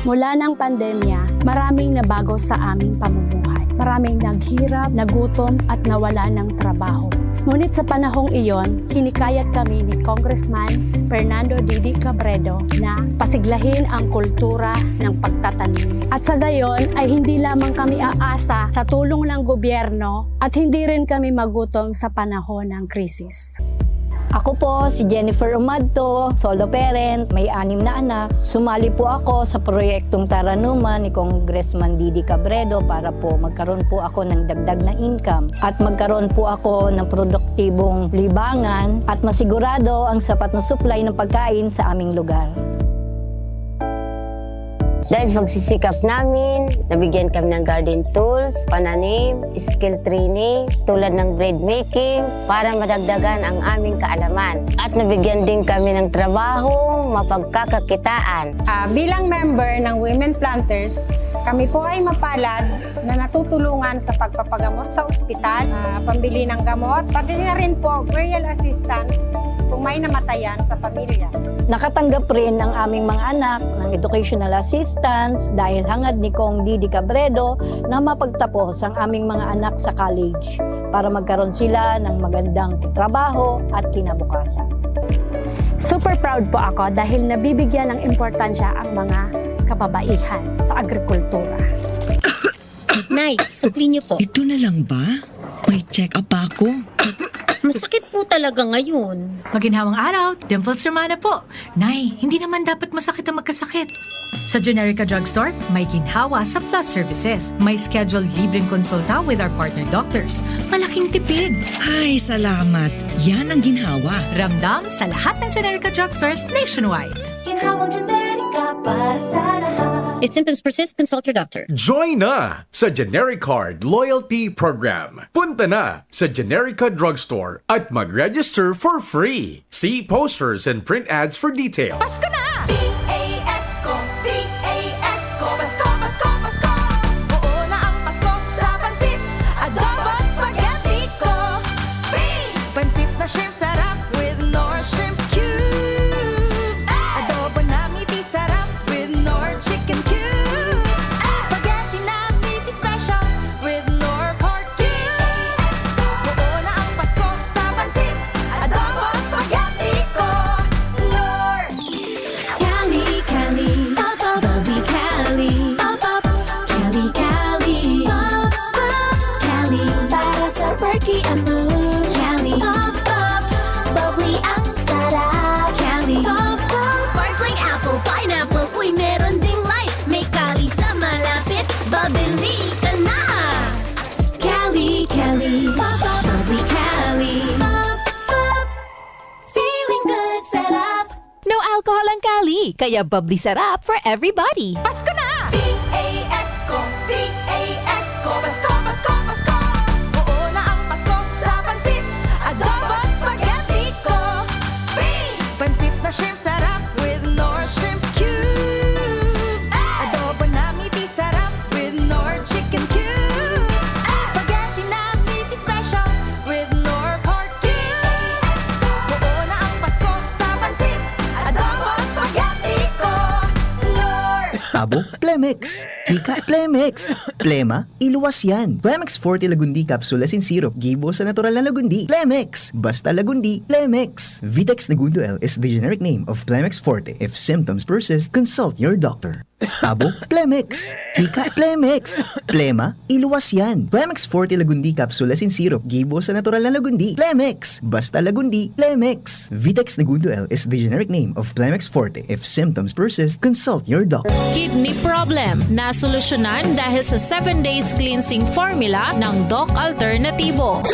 S14: Mula ng pandemya, maraming nabago sa aming pamumuhay. Maraming naghirap, nagutom at nawala ng trabaho. Ngunit sa panahong iyon, hinikayat kami ni Congressman Fernando Didi Cabredo na pasiglahin ang kultura ng pagtatanim. At sa gayon ay hindi lamang kami aasa sa tulong ng gobyerno at hindi rin kami magutom sa panahon ng krisis.
S15: Ako po si Jennifer Umadto, solo parent, may 6 na anak. Sumali po ako sa proyektong Taranuman ni Congressman Didi Cabredo para po magkaroon po ako ng dagdag na income at magkaroon po ako ng produktibong libangan at masigurado ang sapat na supply ng pagkain sa aming lugar.
S16: Dahil sa pagsisikap namin, nabigyan kami ng garden tools, pananim, skill training, tulad ng bread making, para madagdagan ang aming kaalaman. At nabigyan din kami ng trabaho, mapagkakakitaan.
S14: Bilang member ng Women Planters, kami po ay mapalad na natutulungan sa pagpapagamot sa ospital, pambili ng gamot, pati na rin po burial assistance kung may namatayan sa pamilya.
S15: Nakatanggap rin ang aming mga anak ng educational assistance dahil hangad ni Kong Didi Cabredo na mapagtapos ang aming mga anak sa college para magkaroon sila ng magandang trabaho at kinabukasan.
S14: Super proud po ako dahil nabibigyan ng importansya ang mga kababaihan sa agrikultura.
S17: Nay, sukli niyo po.
S18: Ito na lang ba? May check-up ako.
S17: Masakit po talaga ngayon.
S19: Maginhawang araw, Dimples Romana po. Nay, hindi naman dapat masakit ang magkasakit. Sa Generica Drugstore, may ginhawa sa Plus Services. May scheduled libreng konsulta with our partner doctors. Malaking tipid.
S18: Ay, salamat. Yan ang ginhawa.
S19: Ramdam sa lahat ng Generica Drugstores nationwide.
S9: Ginhawang Generica para sa lahat.
S17: If symptoms persist, consult your doctor.
S1: Join na sa GeneriCard Loyalty Program. Punta na sa Generica Drugstore at mag-register for free. See posters and print ads for details.
S9: Pasko na! P-A-S-Co, P-A-S-Co, Pasko, Pasko, Pasko. Oo na ang Pasko sa pansit, adobo, spaghetti ko. Pansit na shrimp sarap with Nor Shrimp Cubes. Adobo na meaty sarap with Nor Chicken Cubes. Spaghetti na meaty special with Nor Pork Cubes. Oo na ang Pasko sa pansit, adobo, spaghetti ko. Nor Cali, Cali, pop, pop, bubbly Cali, pop, pop, Cali, Cali, pop, pop, Cali, para sa perky ang mood. Cali, pop, pop, bubbly ang sarap. Cali, pop, pop, sparkling apple, pineapple, uy, meron ding light. May Cali sa malapit, babili ka na. Cali, Cali, pop, pop, bubbly Cali, pop, pop, feeling good, sarap.
S20: No alcohol ang Cali, kaya bubbly sarap for everybody.
S9: Pasko na! P-A-S-Co, P-A-S-Co, Pasko, Pasko, Pasko. Oo na ang Pasko sa pansit, adobo, spaghetti ko. Pansit na shrimp sarap with Nor Shrimp Cubes. Adobo na meaty sarap with Nor Chicken Cubes. Spaghetti na meaty special with Nor Pork Cubes. Oo na ang Pasko sa pansit, adobo, spaghetti ko. Nor
S12: Abo, Plemex. Hika, Plemex. Plema, iluwas yan. Plemex Forte Lagundi Capsule Asin Syrup. Gibo sa natural na Lagundi. Plemex. Basta Lagundi. Plemex. Vitex Nagundo L is the generic name of Plemex Forte. If symptoms persist, consult your doctor. Abo, Plemex. Hika, Plemex. Plema, iluwas yan. Plemex Forte Lagundi Capsule Asin Syrup. Gibo sa natural na Lagundi. Plemex. Basta Lagundi. Plemex. Vitex Nagundo L is the generic name of Plemex Forte. If symptoms persist, consult your doctor.
S21: Kidney problem na solusyonan dahil sa 7 days cleansing formula ng Doc Alternativo.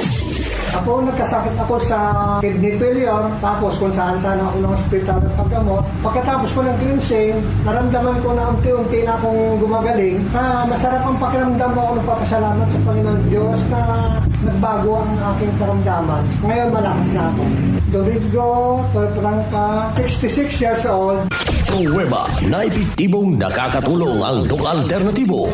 S22: Ako nagkasakit ako sa kidney failure, tapos kung saan-saan ako ng hospital at paggamot. Pagkatapos ko ng cleansing, naramdaman ko na unti-unti na akong gumagaling. Masarap ang pakiramdam mo. Ako nagpapasalamat sa Panginoon Diyos na nagbago ang aking karamdaman. Ngayon malakas na ako. Domingo Torpranca, 66 years old.
S23: Pruweba na epektibong nakakatulong ang Doc Alternativo.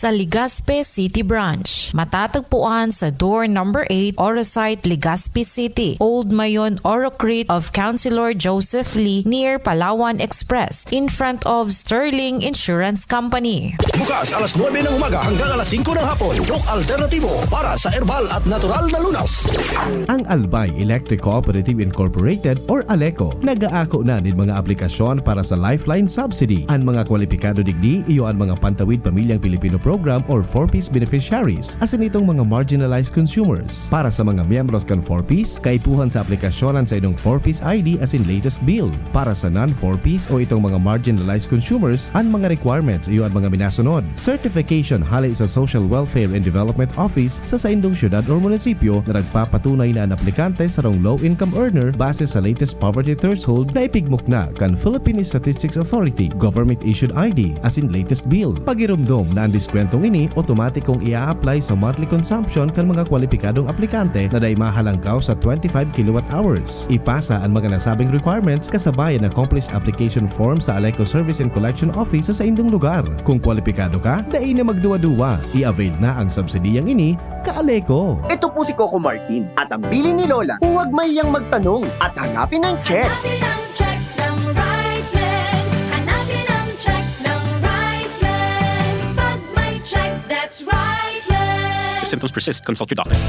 S21: sa Legazpi City Branch. Matatagpuan sa door number 8, Orosite, Legazpi City, Old Mayon, Oro Crete of Councilor Joseph Lee near Palawan Express in front of Sterling Insurance Company.
S3: Bukas alas 9 ng umaga hanggang alas 5 ng hapon. Look alternatibo para sa herbal at natural na lunas.
S7: Ang Albay Electric Cooperative Incorporated or ALECO nag-aako na din mga aplikasyon para sa Lifeline Subsidy. Ang mga kwalipikado digdi iyo ang mga Pantawid Pamilyang Pilipino Program or 4Ps beneficiaries asin itong mga marginalized consumers. Para sa mga miyembros kan 4Ps, kaipuhan sa aplikasyonan sa inong 4Ps ID asin latest bill. Para sa non-4Ps o itong mga marginalized consumers, ang mga requirements iyo ang mga minasunod. Certification hali sa Social Welfare and Development Office sa indong syudad o munisipyo na nagpapatunay na ang aplikante sa low-income earner base sa latest poverty threshold na ipigmok na kan Philippine Statistics Authority government-issued ID asin latest bill. Pagirumdom na ang diskwentong ini otomatikong ia-apply sa monthly consumption kan mga kwalipikadong aplikante na day mahalangkaw sa 25 kWh. Ipasa ang mga nasabing requirements kasabayan ng accomplished application form sa ALECO Service and Collection Office sa indong lugar. Kung kwalipikado ka, dai na magduwa-duwa. I-avail na ang subsidiyang ini ka-ALECO.
S3: Ito po si Coco Martin at ang bili ni Lola, huwag mayang magtanong at hanapin ang check.
S9: Hanapin ang check ng right man. Hanapin ang check ng right man. Pag may check, that's right man.
S1: If symptoms persist, consult your doctor.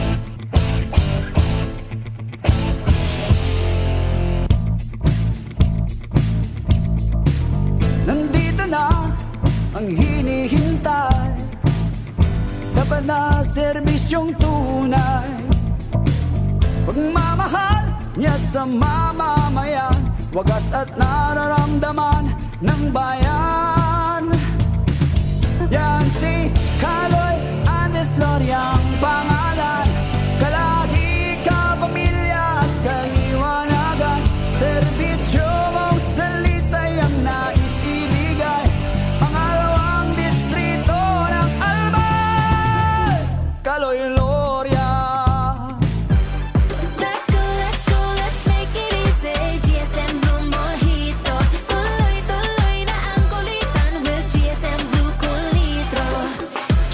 S4: Nandito na ang hinihintay, dapat na serbisyong tunay. Pagmamahal niya sa mamamayan, wagas at nararamdaman ng bayan. Yan si Kaloy Andes Loria ang pangalan, kalahi ka, pamilya at kaliwanagan. Serbisyo mong dalisay ang nais ibigay, pangalawang distrito ng Albay, Kaloy Loria.
S9: Let's go, let's make it easy. GSM Blue Mojito. Tuloy-tuloy na ang kulitan with GSM Blue Cool Litro.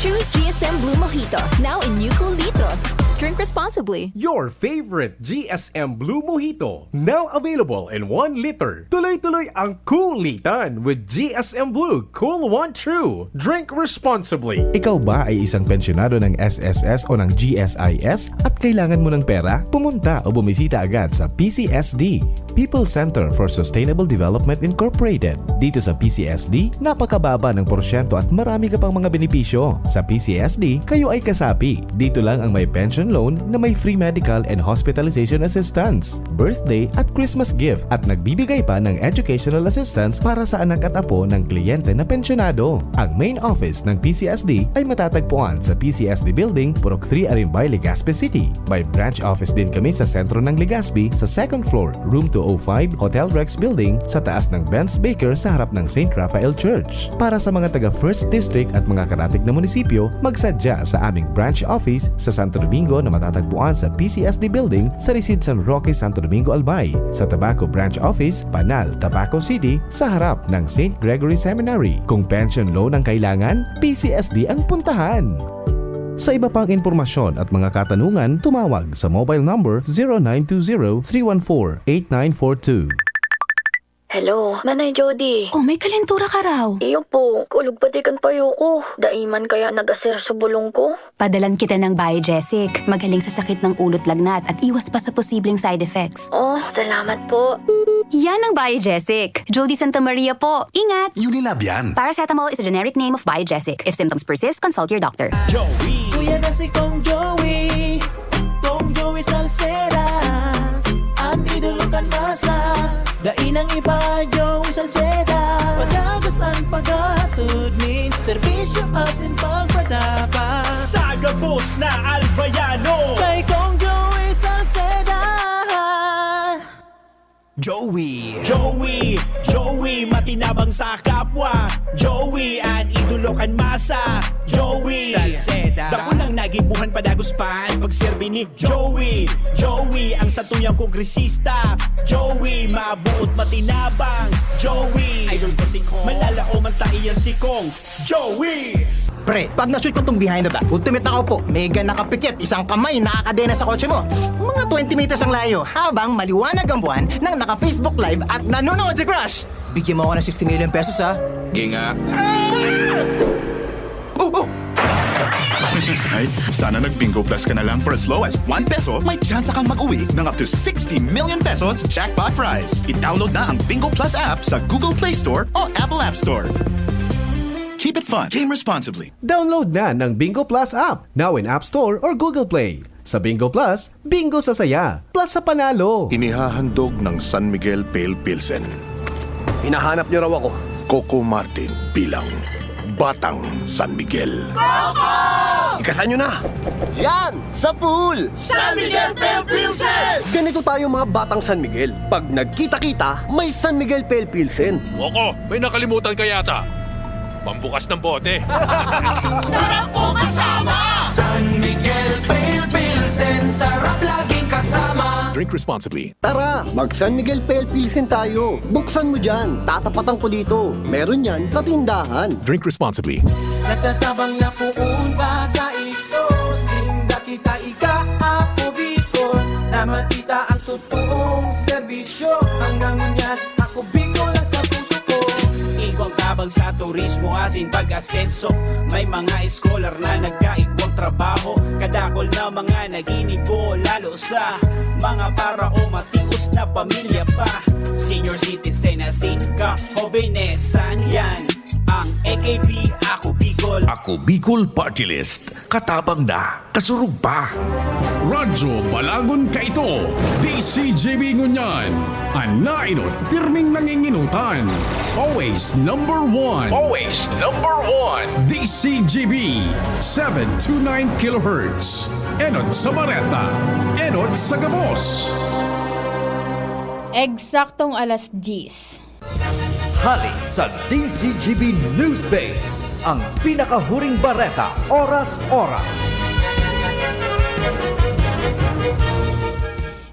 S20: Choose GSM Blue Mojito, now in new Cool Litro. Drink responsibly.
S1: Your favorite GSM Blue Mojito, now available in 1 liter. Tuloy-tuloy ang kulitan with GSM Blue Cool One True. Drink responsibly.
S7: Ikaw ba ay isang pensyonado ng SSS o ng GSIS at kailangan mo ng pera? Pumunta o bumisita agad sa PCSD, People Center for Sustainable Development Incorporated. Dito sa PCSD, napakababa ng porsyento at marami ka pang mga benepisyo. Sa PCSD, kayo ay kasapi. Dito lang ang may pension loan na may free medical and hospitalization assistance, birthday at Christmas gift at nagbibigay pa ng educational assistance para sa anak at apo ng kliyente na pensyonado. Ang main office ng PCSD ay matatagpuan sa PCSD Building, Purok 3, Arimbay, Legazpi City. May branch office din kami sa sentro ng Legazpi sa 2nd floor, room 205, Hotel Rex Building sa taas ng Benz Baker sa harap ng St. Raphael Church. Para sa mga taga 1st District at mga karatig na munisipyo, magsadya sa aming branch office sa Santo Domingo na matatagpuan sa PCSD Building sa Resid San Roque, Santo Domingo, Albay. Sa Tabaco Branch Office, Panal, Tabaco City sa harap ng St. Gregory Seminary. Kung pension loan ang kailangan, PCSD ang puntahan. Sa iba pang impormasyon at mga katanungan, tumawag sa mobile number 0920-314-8942.
S23: Hello, Manay Jody.
S24: Oh, may kalentura ka raw.
S23: Iyo po, kulog patikan payo ko. Daiman kaya nag-aser sa bulong ko.
S24: Padalan kita ng Biogesic. Magaling sa sakit ng ulot lagnat at iwas pa sa posibleng side effects.
S23: Oh, salamat po.
S24: Yan ang Biogesic. Jody Santa Maria po. Ingat!
S3: Unilab yan.
S24: Paracetamol is a generic name of Biogesic. If symptoms persist, consult your doctor.
S4: Joey! Kuya na si Kong Joey. Kong Joey Salceda. Ang idolo kan masa. Dainang iba Joey Salceda. Pagagos ang paghatod nin serbisyo asin pagpadapa. Sagabos na Albayano. Kay Kong Joey Salceda. Joey, matinabang sa kapwa. Joey, ang idolo kan masa. Joey, Salceda. Dako lang nagibuhan padagos pa ang pagserbi ni Joey. Joey, ang satuyang kongresista. Joey, mabuot matinabang. Joey, idol ko si Kong. Malalao man taiyan si Kong. Joey!
S2: Pre, pag na-shoot ko tong behind the back, ultimate ako po. Mega nakapikit, isang kamay nakakadena sa kotse mo. Mga 20 meters ang layo habang maliwanag ang buwan nang naka-Facebook Live at nanonood si Crush. Bigyan mo ako ng 60 million pesos ha.
S5: Ginga.
S2: Oh!
S5: Ay, sana nag-Bingo Plus ka na lang. For as low as 1 peso, may chance kang mag-uwi ng up to 60 million pesos jackpot prize. I-download na ang Bingo Plus app sa Google Play Store o Apple App Store. Keep it fun. Game responsibly.
S7: Download na ng Bingo Plus app, now in App Store or Google Play. Sa Bingo Plus, bingo sa saya, plus sa panalo.
S6: Inihahandog ng San Miguel Pale Pilsen.
S3: Hinahanap niyo raw ako.
S6: Coco Martin bilang Batang San Miguel.
S3: Ikasan nyo na! Yan! Sa pool!
S2: San Miguel Pale Pilsen!
S3: Ganito tayo mga batang San Miguel. Pag nagkita-kita, may San Miguel Pale Pilsen.
S8: Woko, may nakalimutan ka yata. Pambukas ng bote.
S2: Sarap po kasama!
S4: San Miguel Pale Pilsen, sarap laging kasama.
S8: Drink responsibly.
S3: Tara, mag San Miguel Pale Pilsen tayo. Buksan mo dyan. Tatapatan ko dito. Meron yan sa tindahan.
S8: Drink responsibly.
S4: Nagtatabang na puun baka ito. Sinda kita ika ako biko. Na matita ang totoong serbisyo. Hanggang ngunyan ako biko lang sa puso ko. Igwang tabang sa turismo asin pag-asenso. May mga scholar na nagkaigwang trabaho. Kadakol na mga naginibo lalo sa mga para o matius na pamilya pa. Senior citizen asin ka hobenesan yan. Ang AKP Ako Bicol.
S1: Ako Bicol Party List. Katabang na, kasurug pa. Radyo Balagon ka ito. DCGB Ngunyan. Anainot, pirming nanginginutan. Always number one.
S8: Always number one.
S1: DCGB 729 kHz. Enot sa Bareta. Enot sa Gabos.
S25: Eksaktong alas 10.
S26: Hali sa DCGB News Base, ang pinakahuring bareta oras-oras.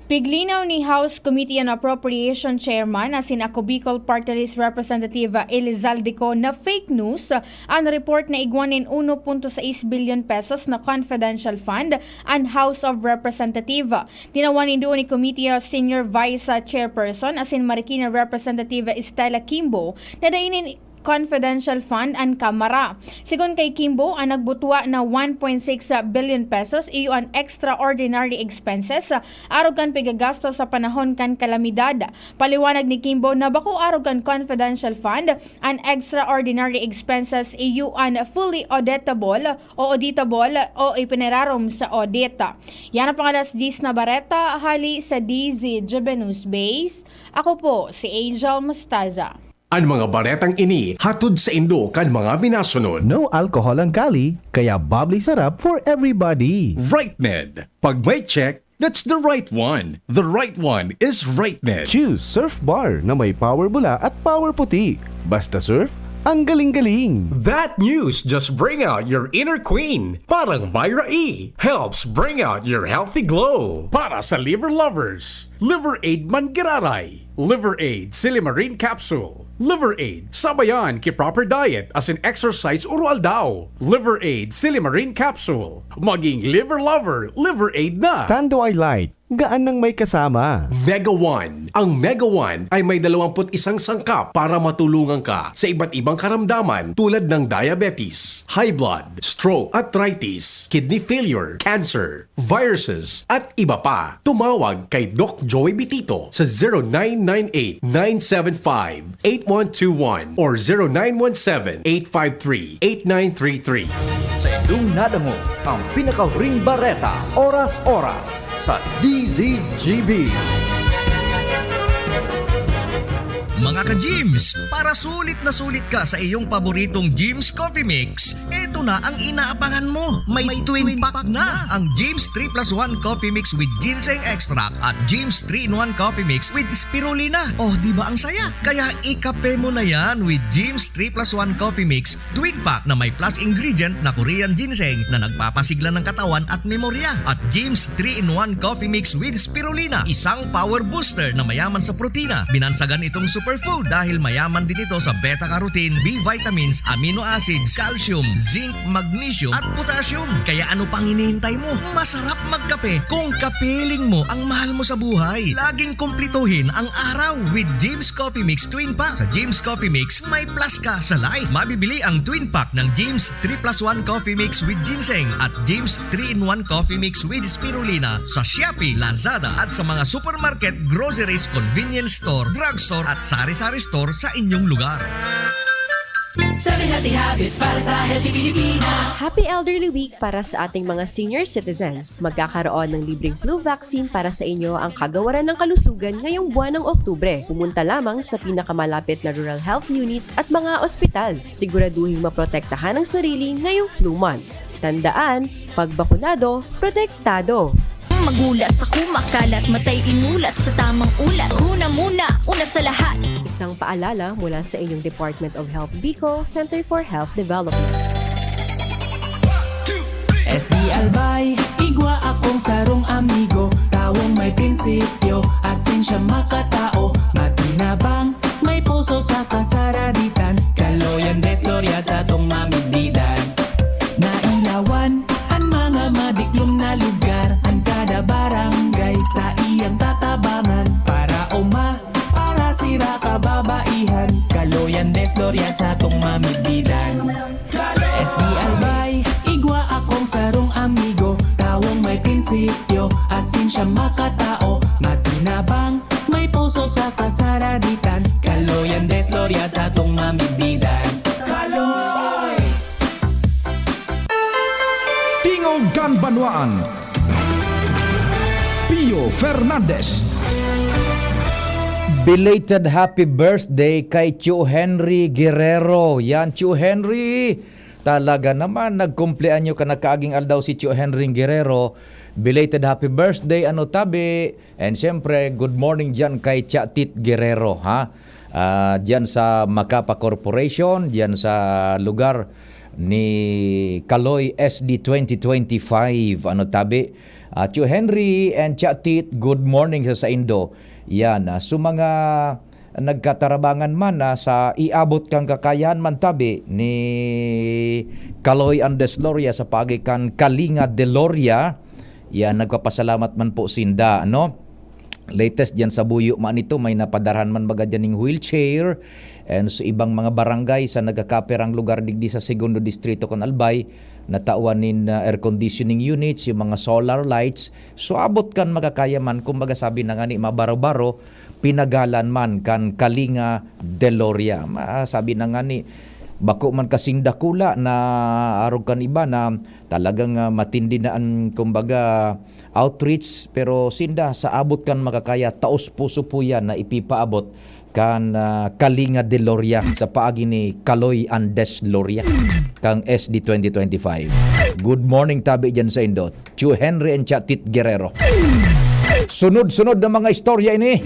S25: Piglinaw ni House Committee on Appropriation Chairman na sina Ako Bicol Party List Representative Elizaldico na fake news ang report na igwanin 1.6 billion pesos na confidential fund ang House of Representative. Tinawanin doon ni Committee Senior Vice Chairperson asin Marikina Representative Estela Kimbo na dainin confidential fund ang Kamara. Sigon kay Kimbo, ang nagbutwa na 1.6 billion pesos iyo ang extraordinary expenses arog kan pigagasto sa panahon kan kalamidad. Paliwanag ni Kimbo na bako arog kan confidential fund ang extraordinary expenses iyo ang fully auditable o ipinararom sa audit. Yan ang pangalas 10 na bareta hali sa DZGB News Base. Ako po si Angel Mustaza.
S1: Ang mga baretang ini hatod sa Indo kan mga minasunod.
S7: No alcohol ang kali, kaya bubbly sarap for everybody.
S1: RightNed. Pag may check, that's the right one. The right one is RightNed.
S7: Choose Surf Bar na may power bula at power puti. Basta surf, ang galing-galing.
S27: That news just bring out your inner queen. Parang Myra E. Helps bring out your healthy glow.
S1: Para sa liver lovers, Liver Aid Mangiraray. Liver Aid Silimarin Capsule. Liver Aid sabayan ki proper diet as in exercise urual daw. Liver Aid Silimarin Capsule. Maging liver lover, Liver Aid na.
S7: Tanduay Light, gaan nang may kasama.
S1: Mega One. Ang Mega One ay may 21 sangkap para matulungan ka sa iba't ibang karamdaman tulad ng diabetes, high blood, stroke, arthritis, kidney failure, cancer, viruses, at iba pa. Tumawag kay Doc Joey Bitito sa 0998-975-8121 or 0917-853-8933.
S26: Sa inyong nadamo, ang pinakahuring bareta oras-oras sa DZGB.
S28: Mga ka-Jims, para sulit na sulit ka sa iyong paboritong Jims Coffee Mix, eto na ang inaabangan mo. May twin pack na ang Jims 3+1 Coffee Mix with Ginseng Extract at Jims 3-in-1 Coffee Mix with Spirulina. Oh, di ba ang saya? Kaya ikape mo na yan with Jims 3+1 Coffee Mix twin pack na may plus ingredient na Korean ginseng na nagpapasigla ng katawan at memorya. At Jims 3-in-1 Coffee Mix with Spirulina, isang power booster na mayaman sa protina. Binansagan itong superfood dahil mayaman din ito sa beta-carotene, B vitamins, amino acids, calcium, zinc, zinc, magnesium at potassium. Kaya ano pang hinihintay mo? Masarap magkape kung kapiling mo ang mahal mo sa buhay. Laging kumplituhin ang araw with James Coffee Mix Twin Pack. Sa James Coffee Mix, may plus ka sa life. Mabibili ang Twin Pack ng James 3+1 Coffee Mix with Ginseng at James 3-in-1 Coffee Mix with Spirulina sa Shopee, Lazada at sa mga supermarket, groceries, convenience store, drugstore at sari-sari store sa inyong lugar.
S4: 7 Healthy Habits para sa Healthy Pilipina.
S10: Happy Elderly Week para sa ating mga senior citizens. Magkakaroon ng libreng flu vaccine para sa inyo ang Kagawaran ng Kalusugan ngayong buwan ng Oktubre. Pumunta lamang sa pinakamalapit na rural health units at mga ospital. Siguraduhin maprotektahan ang sarili ngayong flu months. Tandaan, pag bakunado, protektado.
S9: Magulat sa kumakalat, matay imulat sa tamang ulat. Una muna, una sa lahat.
S10: Isang paalala mula sa inyong Department of Health Bicol, Center for Health Development.
S4: SD Albay, igwa akong sarong amigo. Tawong may prinsipyo, asin siya makatao. Matinabang, may puso sa kasaraditan. Kaloyan desloria sa tong mamigdidan. Nailawan, ang mga madiklom na lugar. Ang kada barangay sa iyang tatabangan. Para para sira kababaihan. Kaloyan desloria sa tong mamigdidan. SD Albay, igwa akong sarong amigo. Tawong may prinsipyo, asin siya makatao. Matinabang, may puso sa kasaraditan. Kaloyan desloria sa tong mamigdidan. Kaloy!
S27: Tingog Ganbanwaan. Pio Fernandez.
S11: Belated happy birthday kay Tio Henry Guerrero. Yan, Tio Henry. Talaga naman, nagkumpleanyo ka na kaaging aldaw si Tio Henry Guerrero. Belated happy birthday, ano tabi. And syempre, good morning dyan kay Tia Tit Guerrero. Ha? Dyan sa Macapa Corporation, dyan sa lugar ni Kaloy SD 2025. Ano tabi? Tio Henry and Tia Tit, good morning sa Indo. Yan, so mga nagkatarabangan man sa iabot kang kakayahan man tabi ni Kaloy Andesloria sa pagikan Kalinga Deloria. Yan, nagpapasalamat man po sinda, no? Latest diyan sa Buyo man ito, may napadarhan man baga dyan ng wheelchair. And sa ibang mga barangay sa nagkakaperang lugar digdi sa Segundo Distrito kon Albay, natauanin air conditioning units, yung mga solar lights. So abot kan magakaya man, kumbaga sabi na nga ni mabaro-baro, pinagalan man kan Kalinga Deloria. Sabi na nga ni, bako man kasing dakula na arog kan iba na talagang matindi na ang kumbaga outreach, pero sinda sa abot kan makakaya, taos puso po yan na ipipaabot kan Kalinga Deloria sa paagi ni Kaloy Andes Loria kang SD 2025. Good morning tabi dyan sa Indo, Tio Henry and Tia Tit Guerrero. Sunod-sunod na mga istorya ini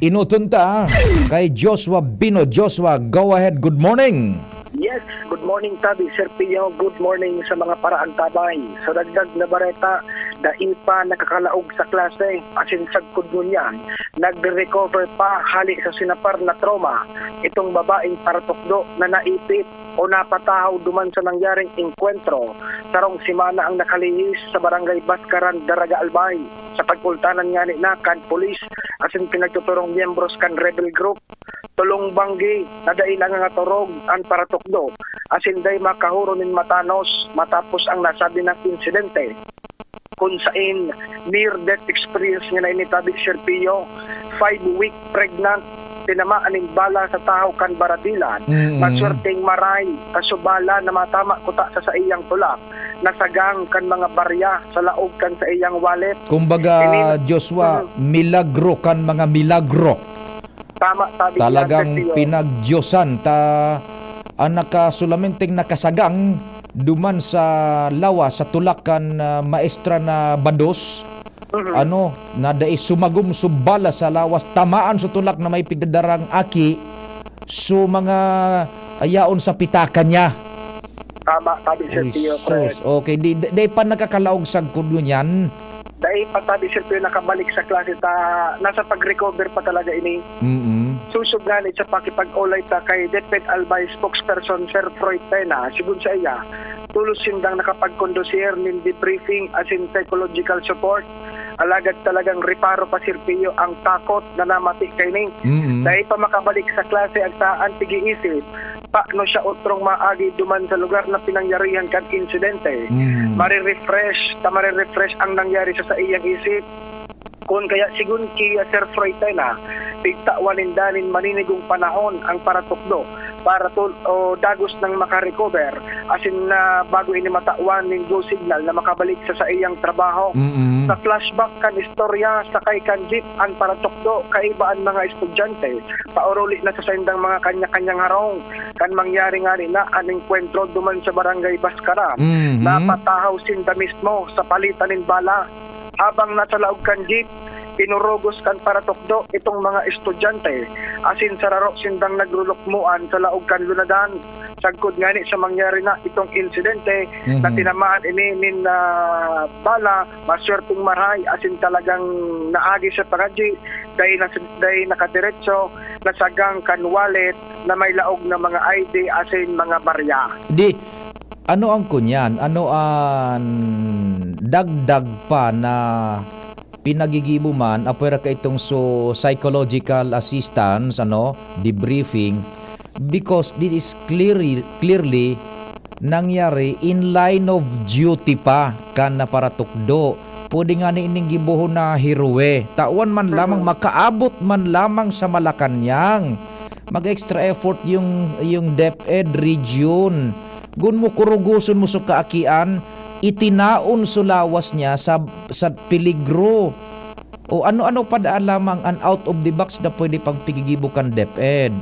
S11: inutunta kay Joshua Bino. Joshua, go ahead, good morning.
S13: Yes, good morning Tabi, Sir Pio. Good morning sa mga paraang tabay. Sa dagdag na bareta, dahil pa nakakalaog sa klase, asin sagkod nun yan, nag-recover pa hali sa sinapar na trauma. Itong babaeng paratukdo na naipit o napatahaw duman sa nangyaring enkwentro. Sarong simana ang nakalihis sa barangay Baskaran, Daraga Albay. Sa pagpultanan nga ni na kan polis, asin pinagtuturong miyembros kan rebel group. Tulong banggi na dahil ang nga turog ang paratukdo asin day makahuro nin matanos matapos ang nasabi ng insidente kung saan near-death experience nga na initabi Sir Pio, 5-week pregnant, tinamaan ng bala sa tahaw kan baradilan, maswerteng maray, kasubala na matama kuta sa iyang tulak, nasagang kan mga barya sa laog kan sa iyang wallet.
S11: Kumbaga, Joshua, milagro kan mga milagro.
S13: Tama, sabi
S11: talagang pinagdiyosan ta nakasulamenteng nakasagang duman sa lawa sa tulakan maestra na bados. Ano na dai sumagum subala sa lawas, tamaan sa tulak na may pigdadarang aki, so mga ayaon sa pitakan niya.
S13: Tama, sabi Sir Pio.
S11: Okay, di pa nakakalaog sa kudo niyan.
S13: Dahil patabi Sir Pio nakabalik sa klase ta nasa pag-recover pa talaga ini. Susog nga sa pakipag-ulay ta kay DepEd Albay spokesperson Sir Freud Pena, sigun sa iya, tulos sindang nakapag-kondosir nin debriefing as in psychological support. Alagad talagang reparo pa Sirpio ang takot na namati kay ning. Dahil pa makabalik sa klase ang taan tigi-isip, paano siya utrong maagi duman sa lugar na pinangyarihan kan insidente. Marirefresh ang nangyari sa iyang isip. Kung kaya sigun kaya Sir Freud na pigtawanin danin maninigong panahon ang paratukdo para dagos nang makarecover as in bago ini matawan ning go signal na makabalik sa iyang trabaho. Sa flashback kan istorya sa kay kanjip ang paratukdo kaibaan mga estudyante pauruli na sa sendang mga kanya-kanyang harong kan mangyari nga rin na aning kwentro duman sa barangay Baskara napatahaw sinda mismo sa palitan nin bala habang nasa laog kan jeep pinurugos kan paratukdo itong mga estudyante asin sa raro sindang nagrulukmuan sa laog kan lunadan sagkod ngani sa mangyari na itong insidente na tinamaan ini nin bala maswerteng maray asin talagang naagi sa pagaji dahil nakadiretso nasagang kan wallet na may laog na mga ID asin mga barya.
S11: Di ano ang kunyan? Ano ang dagdag pa na pinagigibo man apwera ka itong psychological assistance debriefing because this is clearly nangyari in line of duty pa kan na paratukdo. Pwede nga ni ining gibuho na hiruwe. Tawan man lamang makaabot man lamang sa Malacanang. Mag-extra effort yung DepEd region. Gun mo kuruguson mo sa kaakian, itinaon sulawas niya sa peligro. O ano-ano pa daan lamang an out of the box na pwede pang pigigibukan DepEd.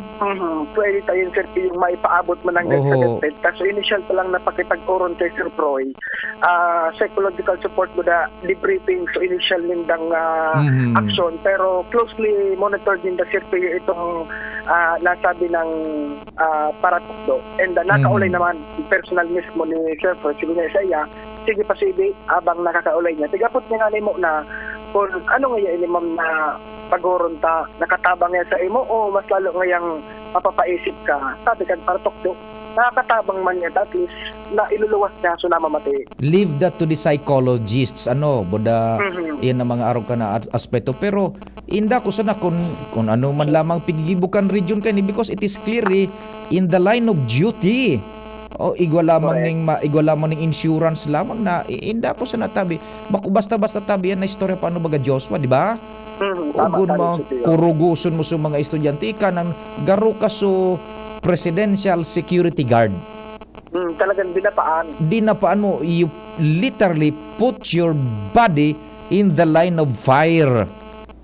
S13: Pwede tayo sir yung maipaabot man ng sa DepEd. Kaso initial pa lang napakipag-oron kay Sir Proy. Psychological support mo na debriefing so initial nindang action. Pero closely monitored din the Sir Proy itong nasabi ng paratukdo. And nakaulay naman personal mismo ni Sir Proy. Sige nga sa iya, sige pa sige abang nakakaulay niya. Tigapot niya nga mo na kung ano nga yung ma'am na pagoron ta, nakatabang nga sa imo o mas lalo nga yung mapapaisip ka. Sabi ka, paratukdo, nakakatabang man yan at least na iluluwas niya so namamati.
S11: Leave that to the psychologists, boda yan ang mga araw ka na aspeto. Pero inda ko sana kung ano man lamang pigigibukan region kani because it is clearly in the line of duty. O igwa lamang ning insurance lamang na inda ko sa natabi. Baku basta-basta tabi yan na istorya paano baga Joshua, di ba? Ugun mo kuruguson mo sa mga estudyante ka nang garo ka so presidential security guard.
S13: Talagang
S11: dinapaan mo, you literally put your body in the line of fire.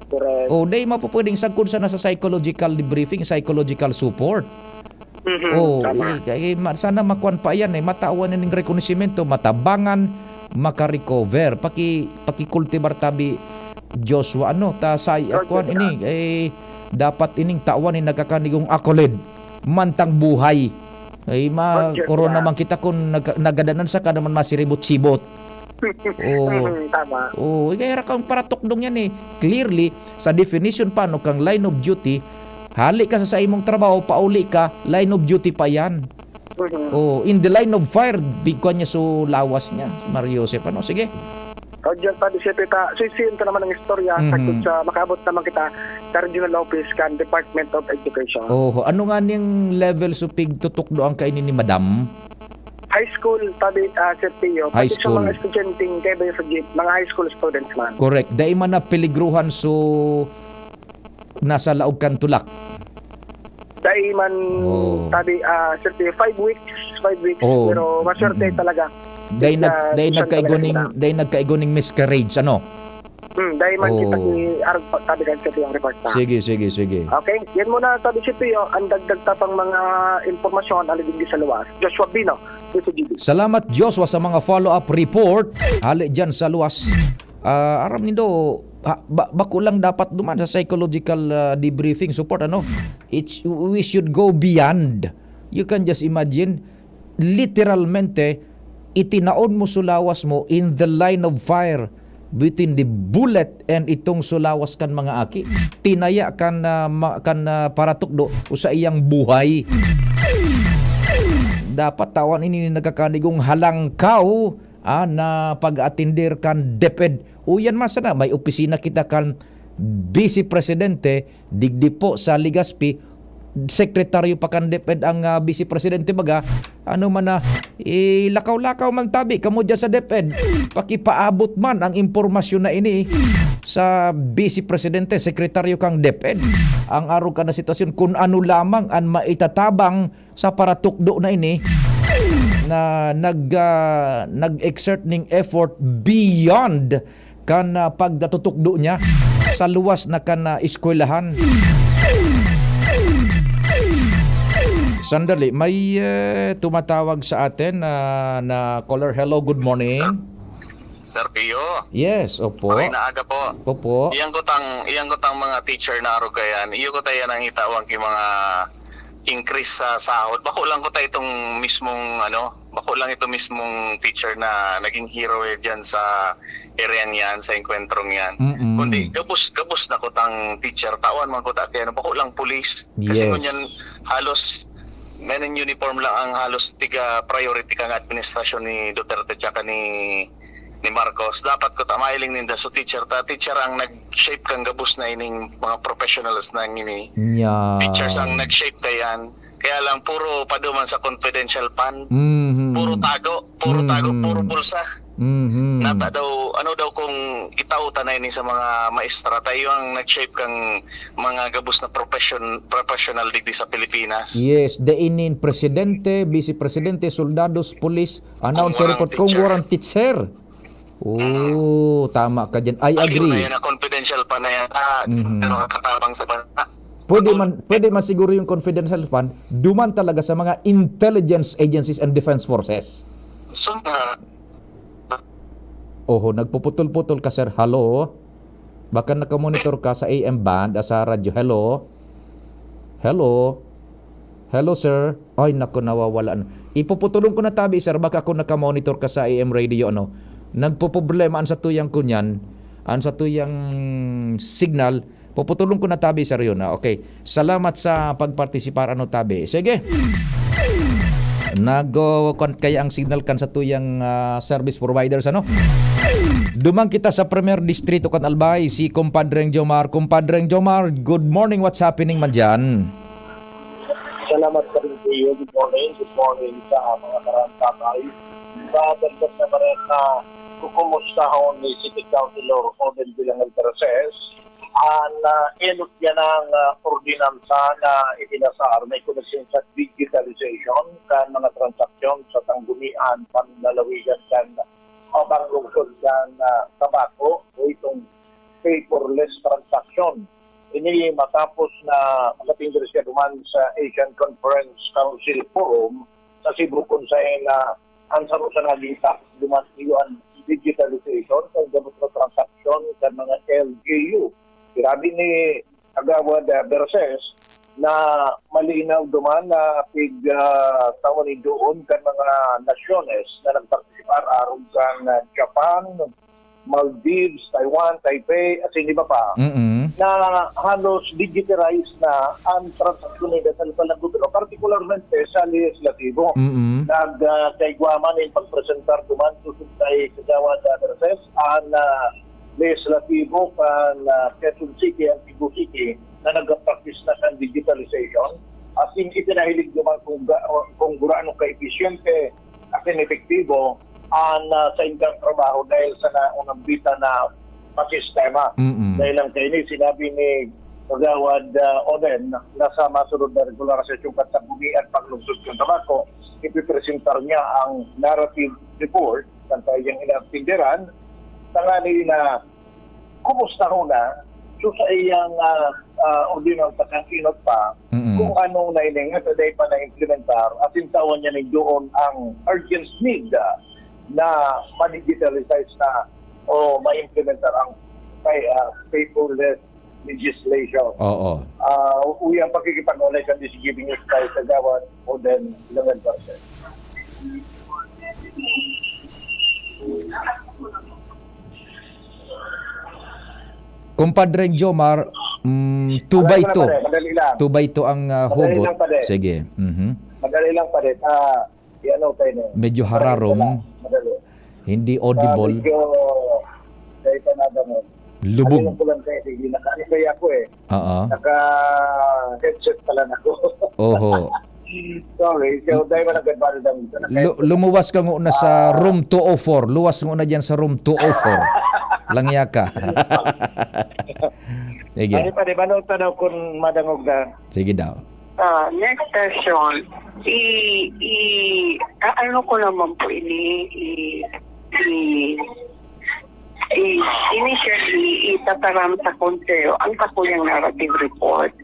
S13: Correct.
S11: O day mapupwedeng sagkod sana sa psychological debriefing, psychological support. Sana makuan pa yan matawan ng rekonosimento, matabangan, makarecover, pakikultibar tabi Joshua kuan ini dapat ining tawan ni nagkakanigong accolade mantang buhay korona naman kita kung nagadanan sa kanaman masiribot-sibot.
S13: Tama.
S11: Kaya kang paratukdong yan clearly sa definition pa kang line of duty. Hali ka sa imong trabaho, pauli ka, line of duty pa yan. In the line of fire, bigkwan niya so lawas niya. Mario Joseph, sige.
S13: Diyan pa di siya susiyon ka naman ng istorya sagkod sa makaabot naman kita sa Regional Office kan Department of Education.
S11: Ano nga niyang level so pigtutukdo ang kainin ni Madam?
S13: High school, tabi Sir Pio.
S11: High school.
S13: Mga estudyanteng kaya sa jeep, mga high school students man.
S11: Correct. Dahil man na peligruhan so nasa laog kan tulak.
S13: Dahil man tabi Sir Pio, 5 weeks pero maswerte talaga.
S11: Dahil nagkaigoning miscarriage,
S13: Dahil man kita tabi kan Sir Pio ang report na.
S11: Sige.
S13: Okay, yan muna tabi Sir Pio, ang dagdag tapang mga impormasyon alibig sa luwas. Joshua Bino, DCGB.
S11: Salamat Joshua sa mga follow-up report. Hali dyan sa luwas. Aram nindo, bako lang dapat duman sa psychological debriefing support. We should go beyond. You can just imagine, literalmente, itinaon mo sulawas mo in the line of fire. between the bullet and itong sulawas kan mga aki. Tinaya kan para tukdo usa iyang buhay. Dapat tawan ini nagkakanigong halangkaw na pag-atindir kan DepEd. Uyan masana may opisina kita kan Vice Presidente digdi po sa Legazpi, sekretaryo pa kan DepEd ang Vice Presidente baga, ano man na lakaw-lakaw man tabi kamo dyan sa DepEd, pakipaabot man ang impormasyon na ini sa Vice Presidente, sekretaryo kang DepEd, ang araw ka na sitwasyon kung ano lamang ang maitatabang sa paratukdo na ini na nag-exert ning effort beyond kan pagdatutukdo niya sa luwas na kan eskwelahan. Sandali, may tumatawag sa atin na caller. Hello, good morning.
S12: Sir Pio.
S11: Yes, opo.
S12: Ay naaga po.
S11: Opo.
S12: Iyang kutang mga teacher na aro kayan. Iyo ko tayo nang itawang ki mga increase sa sahod. Bako lang ko tayo itong mismong teacher na naging hero diyan sa area niyan, sa encuentrong yan. Kundi gabus na ko tang teacher tawan man ko ta kaya bako lang police. Kasi kunyan halos men in uniform lang ang halos tiga priority kang administrasyon ni Duterte tsaka ni Marcos. Dapat ko tamailing ninda so teacher ang nag-shape kang gabus na ining mga professionals na ini. Teachers ang nag-shape kayan. Kaya lang puro paduman sa confidential fund. Puro tago, puro bulsa. Napa daw kung itauta na ini sa mga maestra tayo ang nag-shape kang mga gabus na professional digdi sa Pilipinas.
S11: Yes, inin presidente, vice presidente, soldados, police, announcer report kung warang teacher. Tama ka dyan. I agree.
S12: Ayun na confidential pa na yan. Katabang sa bansa.
S11: Pwede man siguro yung confidential fund duman talaga sa mga intelligence agencies and defense forces.
S12: So,
S11: nagpuputol-putol ka sir. Hello? Baka nakamonitor ka sa AM band, sa radyo. Hello sir. Ay nako, nawawala. Ipuputulong ko na tabi sir, baka ako nakamonitor ka sa AM radio nagpo-problema sa tuyang kunyan, sa tuyang signal. Puputulong ko na tabi sir yun. Okay. Salamat sa pagpartisipar tabi. Sige. Kaya ang signal kan sa tuyang service providers Dumang kita sa Premier Distrito kan Albay, si Kumpadreng Jomar. Kumpadreng Jomar, good morning. What's happening man dyan?
S13: Salamat sa rin. Good morning sa mga karantabay. Sa dagdag na bareta, kukumustahon ni City Councilor Oden Bilangal Terces na inot yan ang ordinansa na ipinasar na ikoneksyon sa digitalization kan mga transaksyon sa tanggumian, panlalawigan kan abang lungsod kan tabako o itong paperless transaction. Ini matapos na matingin siya duman sa Asian Conference Council Forum sa Cebu kung saan ang sarap sa nalita duman yung digitalization sa gamot na transaksyon sa mga LGU. Sirabi ni Agawad Berses na malinaw duman na tawag doon kan mga nasyones na nagpartisipar aron kan Japan, Maldives, Taiwan, Taipei, at hindi ba pa, na halos digitalized na ang transaksyon nila sa lalang gobyerno, particularmente sa legislatibo. Nagkaigwaman yung pagpresentar duman susod kay Kagawad Berses ang legislatibo kan Quezon City at Cebu City na nag-practice na sa digitalization. As in, itinahilig naman kung gurano ka-efficiente at inefektibo sa inyong trabaho dahil sa naunang bita na pasistema. Dahil lang kayo sinabi ni Kagawad Oden na sa masunod na regularisasyon at tagbumian paglungsod ng tabako, ipipresentar niya ang narrative report ng kayang inapindiran tangani na kumusta ho na so sa iyang ordinansa kang kinot pa kung anong nailingat at ay pa na-implementar at intawan niya doon ang urgent need na ma-digitalize na o ma-implementar ang paperless legislation. Uyang pakikipag-ulay kan this giving us tayo sa Gawad o then 11%.
S11: Kumpadreng Jomar, 2x2. 2x2 ang hugot.
S14: lang, pare.
S11: Sige.
S14: Madali lang pa rin. Ano kayo na?
S11: Medyo hararom.
S14: Madali.
S11: Hindi audible.
S14: Medyo kayo pa na mo.
S11: Lubog.
S14: Ano ko lang kayo, hindi naka-anibay ako eh.
S11: Oo.
S14: Naka-headset pala ako.
S11: Oho.
S14: Sorry, so dahil mo nag-advance ng
S11: Lumuwas ka na sa room 204. Luwas mo na dyan sa room 204. Langya ka. Sige.
S14: Ano pa, di ba nung tanong kung madangog na?
S11: Sige daw.
S15: Next question, ano ko naman po initially itataram sa konseo ang kakuyang narrative report.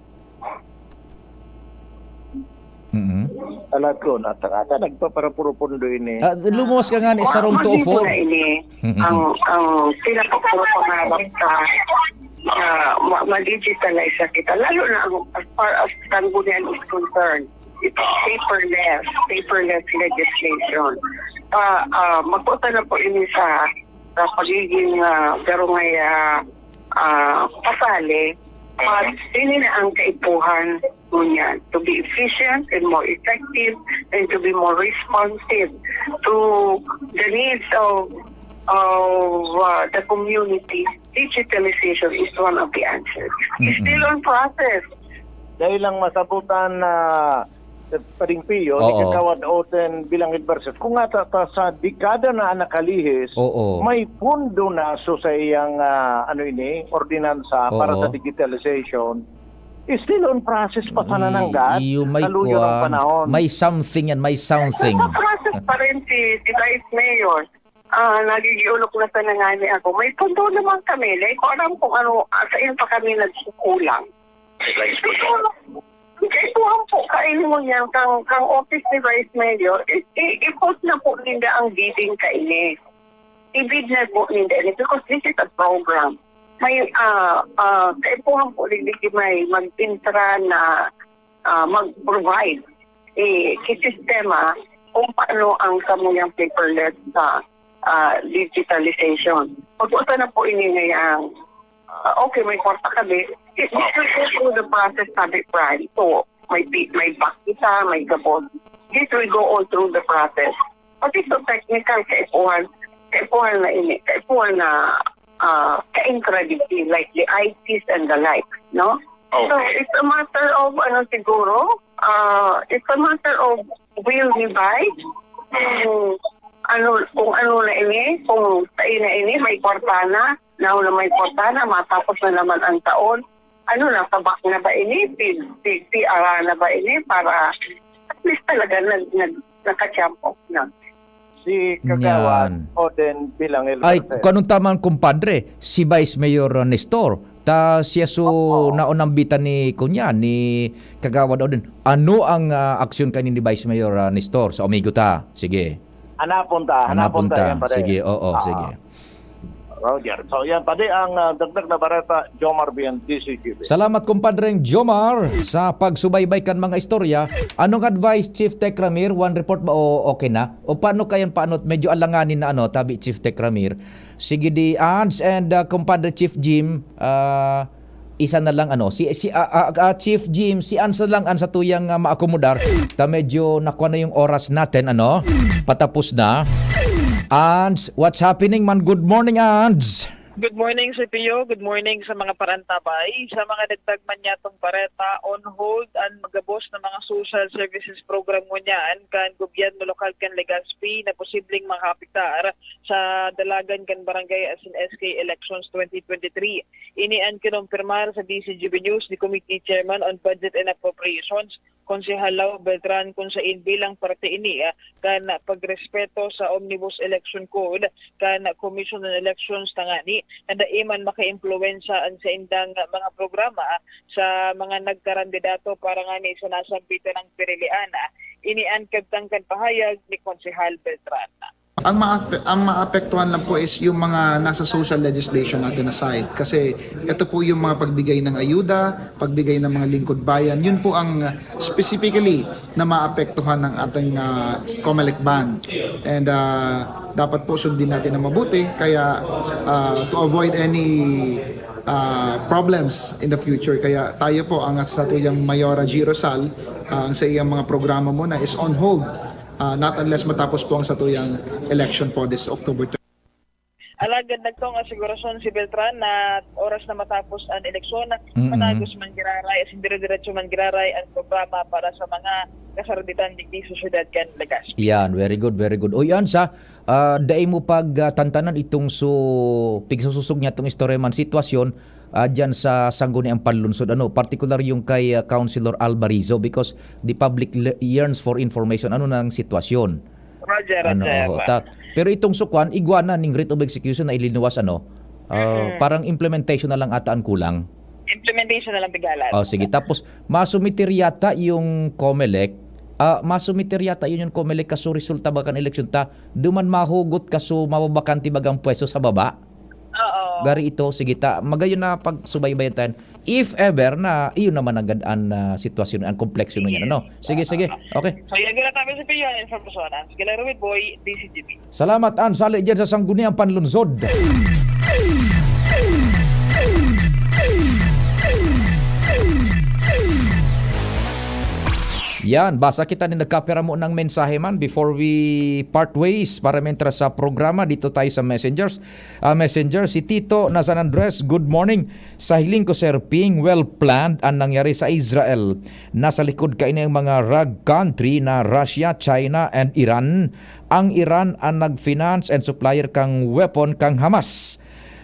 S14: Alat ko, natakata, nagpaparapuro-pundo ini.
S11: Lumuwas ka nga ni sa room 204.
S15: Ang pinapapuro pangarap ka, ma-digitalize na kita. Lalo na as far as Sanggunian is concerned, it's paperless legislation. Magpunta na po ini sa pagiging garungay pasali. Hindi na ang kaipuhan niyan to be efficient and more effective and to be more responsive to the needs of the community. Digitalization is one of the answers. It's still on process.
S14: Dahil lang masabutan na Paringpiyo, ni Kagawad Oten bilang adversary. Kung nga sa dekada na nakalihis, may pundo na so sa iyang ordinansa para sa digitalization, is still on process pa sa nananggat. Kaluyo ng panahon.
S11: May something yan, may something.
S15: Sa process pa rin si Vice Mayor. Nagigiulok na sa nangani ako. May pundo naman kami. Like, alam kung ano, sa iyo pa kami nagsukulang. Kaipuhan po, kainin mo niyan, kang office ni Vice Mayor, i-post na po ninda ang bidding kainin. I-bid na po ninda because this is a program. May, kaipuhan po ninda may mag-intra na mag-provide kisistema kung paano ang samuyang paperless sa digitalization. Pag-usa na po ini ngayang okay, may kwarta kami. It will go through the process sabi prime. So, may back isa, may gabon. This will go all through the process. But it's so technical, kaipuhan na ini. Kaipuhan na ka-incredibility, like the ITs and the like, no? Okay. So, it's a matter of, it's a matter of will ni Vice. Kung ano na ini, kung sa ina ini, may kwarta na, na may kwarta na, matapos na naman ang taon, tabak na ba ini, PR na ba ini, para at least talaga nakachampok na.
S14: Si Kagawad Oden bilang
S11: Ay, kanong tamang kumpadre, si Vice Mayor Nestor, siya naunambitan ni Kagawad Oden. Ano ang aksyon kanin ni Vice Mayor Nestor sa Omiguta? Sige.
S14: Hanapunta. Yan,
S11: sige, sige.
S14: Roger. So yan, pati ang dagdag na bareta, Jomar Bian, DCGB.
S11: Salamat kumpadreng Jomar sa pagsubaybay kan mga istorya. Anong advice, Chief Tech Ramir? One report ba o okay na? O paano medyo alanganin na tabi Chief Tech Ramir? Sige di ads and kumpadre Chief Jim, isa na lang Chief Jim, si Ans na lang sa tuyang maakomodar. Medyo nakuha na yung oras natin, patapos na. Ans, what's happening man? Good morning, Ans.
S16: Good morning sa Pio. Good morning sa mga parantabay. Sa mga nagtag man yatong pareta, on hold ang magabos na mga social services program mo niyan kan gobyerno lokal kan Legazpi na posibleng makapiktar sa dalagan kan barangay as in SK elections 2023. Inian kinumpirmar sa DCGB News ni Committee Chairman on Budget and Appropriations, Konsehal Lau Beltran kung saan bilang parte ini kan pagrespeto sa Omnibus Election Code kan Commission on Elections tangani na daiman maka-impluwensya sa indang mga programa sa mga nagkarandidato para nga ni sa nasambitan ng pirilian. Inian kabtangkan pahayag ni Konsehal Beltran.
S17: Ang maapektuhan lang po is yung mga nasa social legislation natin aside. Kasi ito po yung mga pagbigay ng ayuda, pagbigay ng mga lingkod bayan. Yun po ang specifically na maapektuhan ng ating COMELEC ban. And dapat po sundin natin na mabuti. Kaya to avoid any problems in the future. Kaya tayo po ang sa tuyang Mayora G. Rosal, ang sa iyang mga programa mo na is on hold, not unless matapos po ang sa tuyang election po this October 3.
S16: Alagad nagtong asigurasyon si Beltran na oras na matapos ang eleksyon, managos man giraray, as dire-diretso man giraray ang programa para sa mga kasarditan digdi sa syudad kan Legazpi.
S11: Yan, very good, very good. O yan sa, dai mo pagtantanan itong pigsususog niya itong istorya man sitwasyon dyan sa Sangguniang Panlunsod, particular yung kay Councilor Alvarizo, because the public yearns for information, ano na ang sitwasyon.
S16: Roger.
S11: Pero itong sukwan, iguana ning writ of execution na ilinuwas, parang implementation na lang ata ang kulang.
S16: Implementation na lang bigalan.
S11: Sige. Tapos, masumiter yata yung COMELEC. Masumiter yata yun yung COMELEC kaso resulta bakan eleksyon ta. Duman mahugot kaso mababakanti bagang pwesto sa baba.
S16: Oo.
S11: Gari ito, sige ta. Magayon na pagsubaybayan tayo. If ever na, iyon naman agad ang sitwasyon, ang kompleksyon niya. Sige. Okay.
S16: So, yan gila tayo sa piyon, informasyon. Sige lang, Ruid Boy, DCGB.
S11: Salamat, An. Sali dyan sa Sangguniang Panlunsod. Yan, basa kita ni nagkapera mo ng mensahe man before we part ways para mentra sa programa. Dito tayo sa Messenger, si Tito na San Andres, good morning. Sa hiling ko, Sir Ping, well planned ang nangyari sa Israel. Nasa likod kain ng mga rag country na Russia, China, and Iran. Ang Iran ang nag-finance and supplier kang weapon kang Hamas.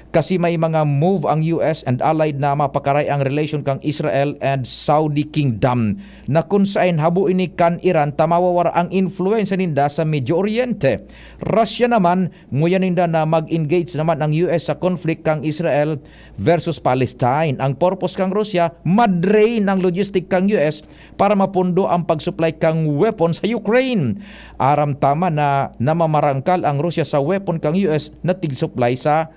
S11: Kasi may mga move ang US and allied na mapakaray ang relation kang Israel and Saudi Kingdom na kung saan habu ini kan Iran tamawawara ang influensya ninda sa Medio Oriente. Russia naman nguyan ninda na mag-engage naman ang US sa conflict kang Israel versus Palestine. Ang purpose kang Russia madrain ang logistic kang US para mapundo ang pag-supply kang weapon sa Ukraine. Aram tama na namamarangkal ang Russia sa weapon kang US na tig-supply sa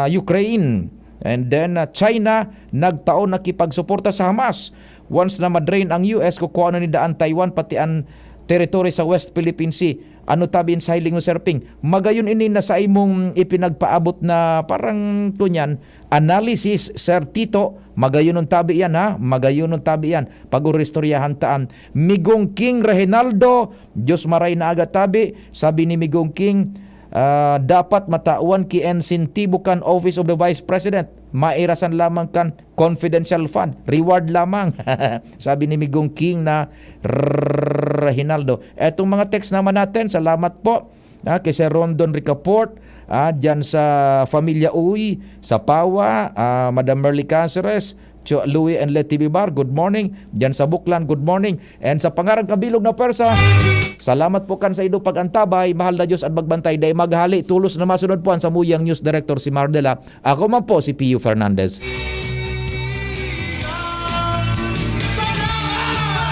S11: Ukraine. And then China nagtaon nakipagsuporta sa Hamas. Once na madrain ang US, kukuha na nila ang Taiwan pati ang territory sa West Philippine Sea. Ano tabiin sa hiling mo, Sir Ping? Magayon ini na sa imong ipinagpaabot na parang kunyan analysis, Sir Tito. Magayon ng tabi yan, ha? Magayon ng tabi yan. Pag-uristoryahan taan. Migong King Rehinaldo, Diyos maray na aga tabi. Sabi ni Migong King, dapat matauan ki insentibo kan Office of the Vice President, mairasan lamang kan confidential fund, reward lamang. Sabi ni Migong King na Rehinaldo. Etong mga text naman natin, salamat po kay Sir Rondon Ricaport, dyan sa Familia Uy, sa Pawa, Madam Merly Cáceres, Louis and Letty Bibar, good morning. Diyan sa Buklan, good morning. And sa Pangarang Kabilog na Persa, salamat po kan sa ido pagantabay. Mahal na Diyos at magbantay. Day maghali, tulos na masunod po ang Samuyang News Director si Mardela. Ako man po si Pio Fernandez.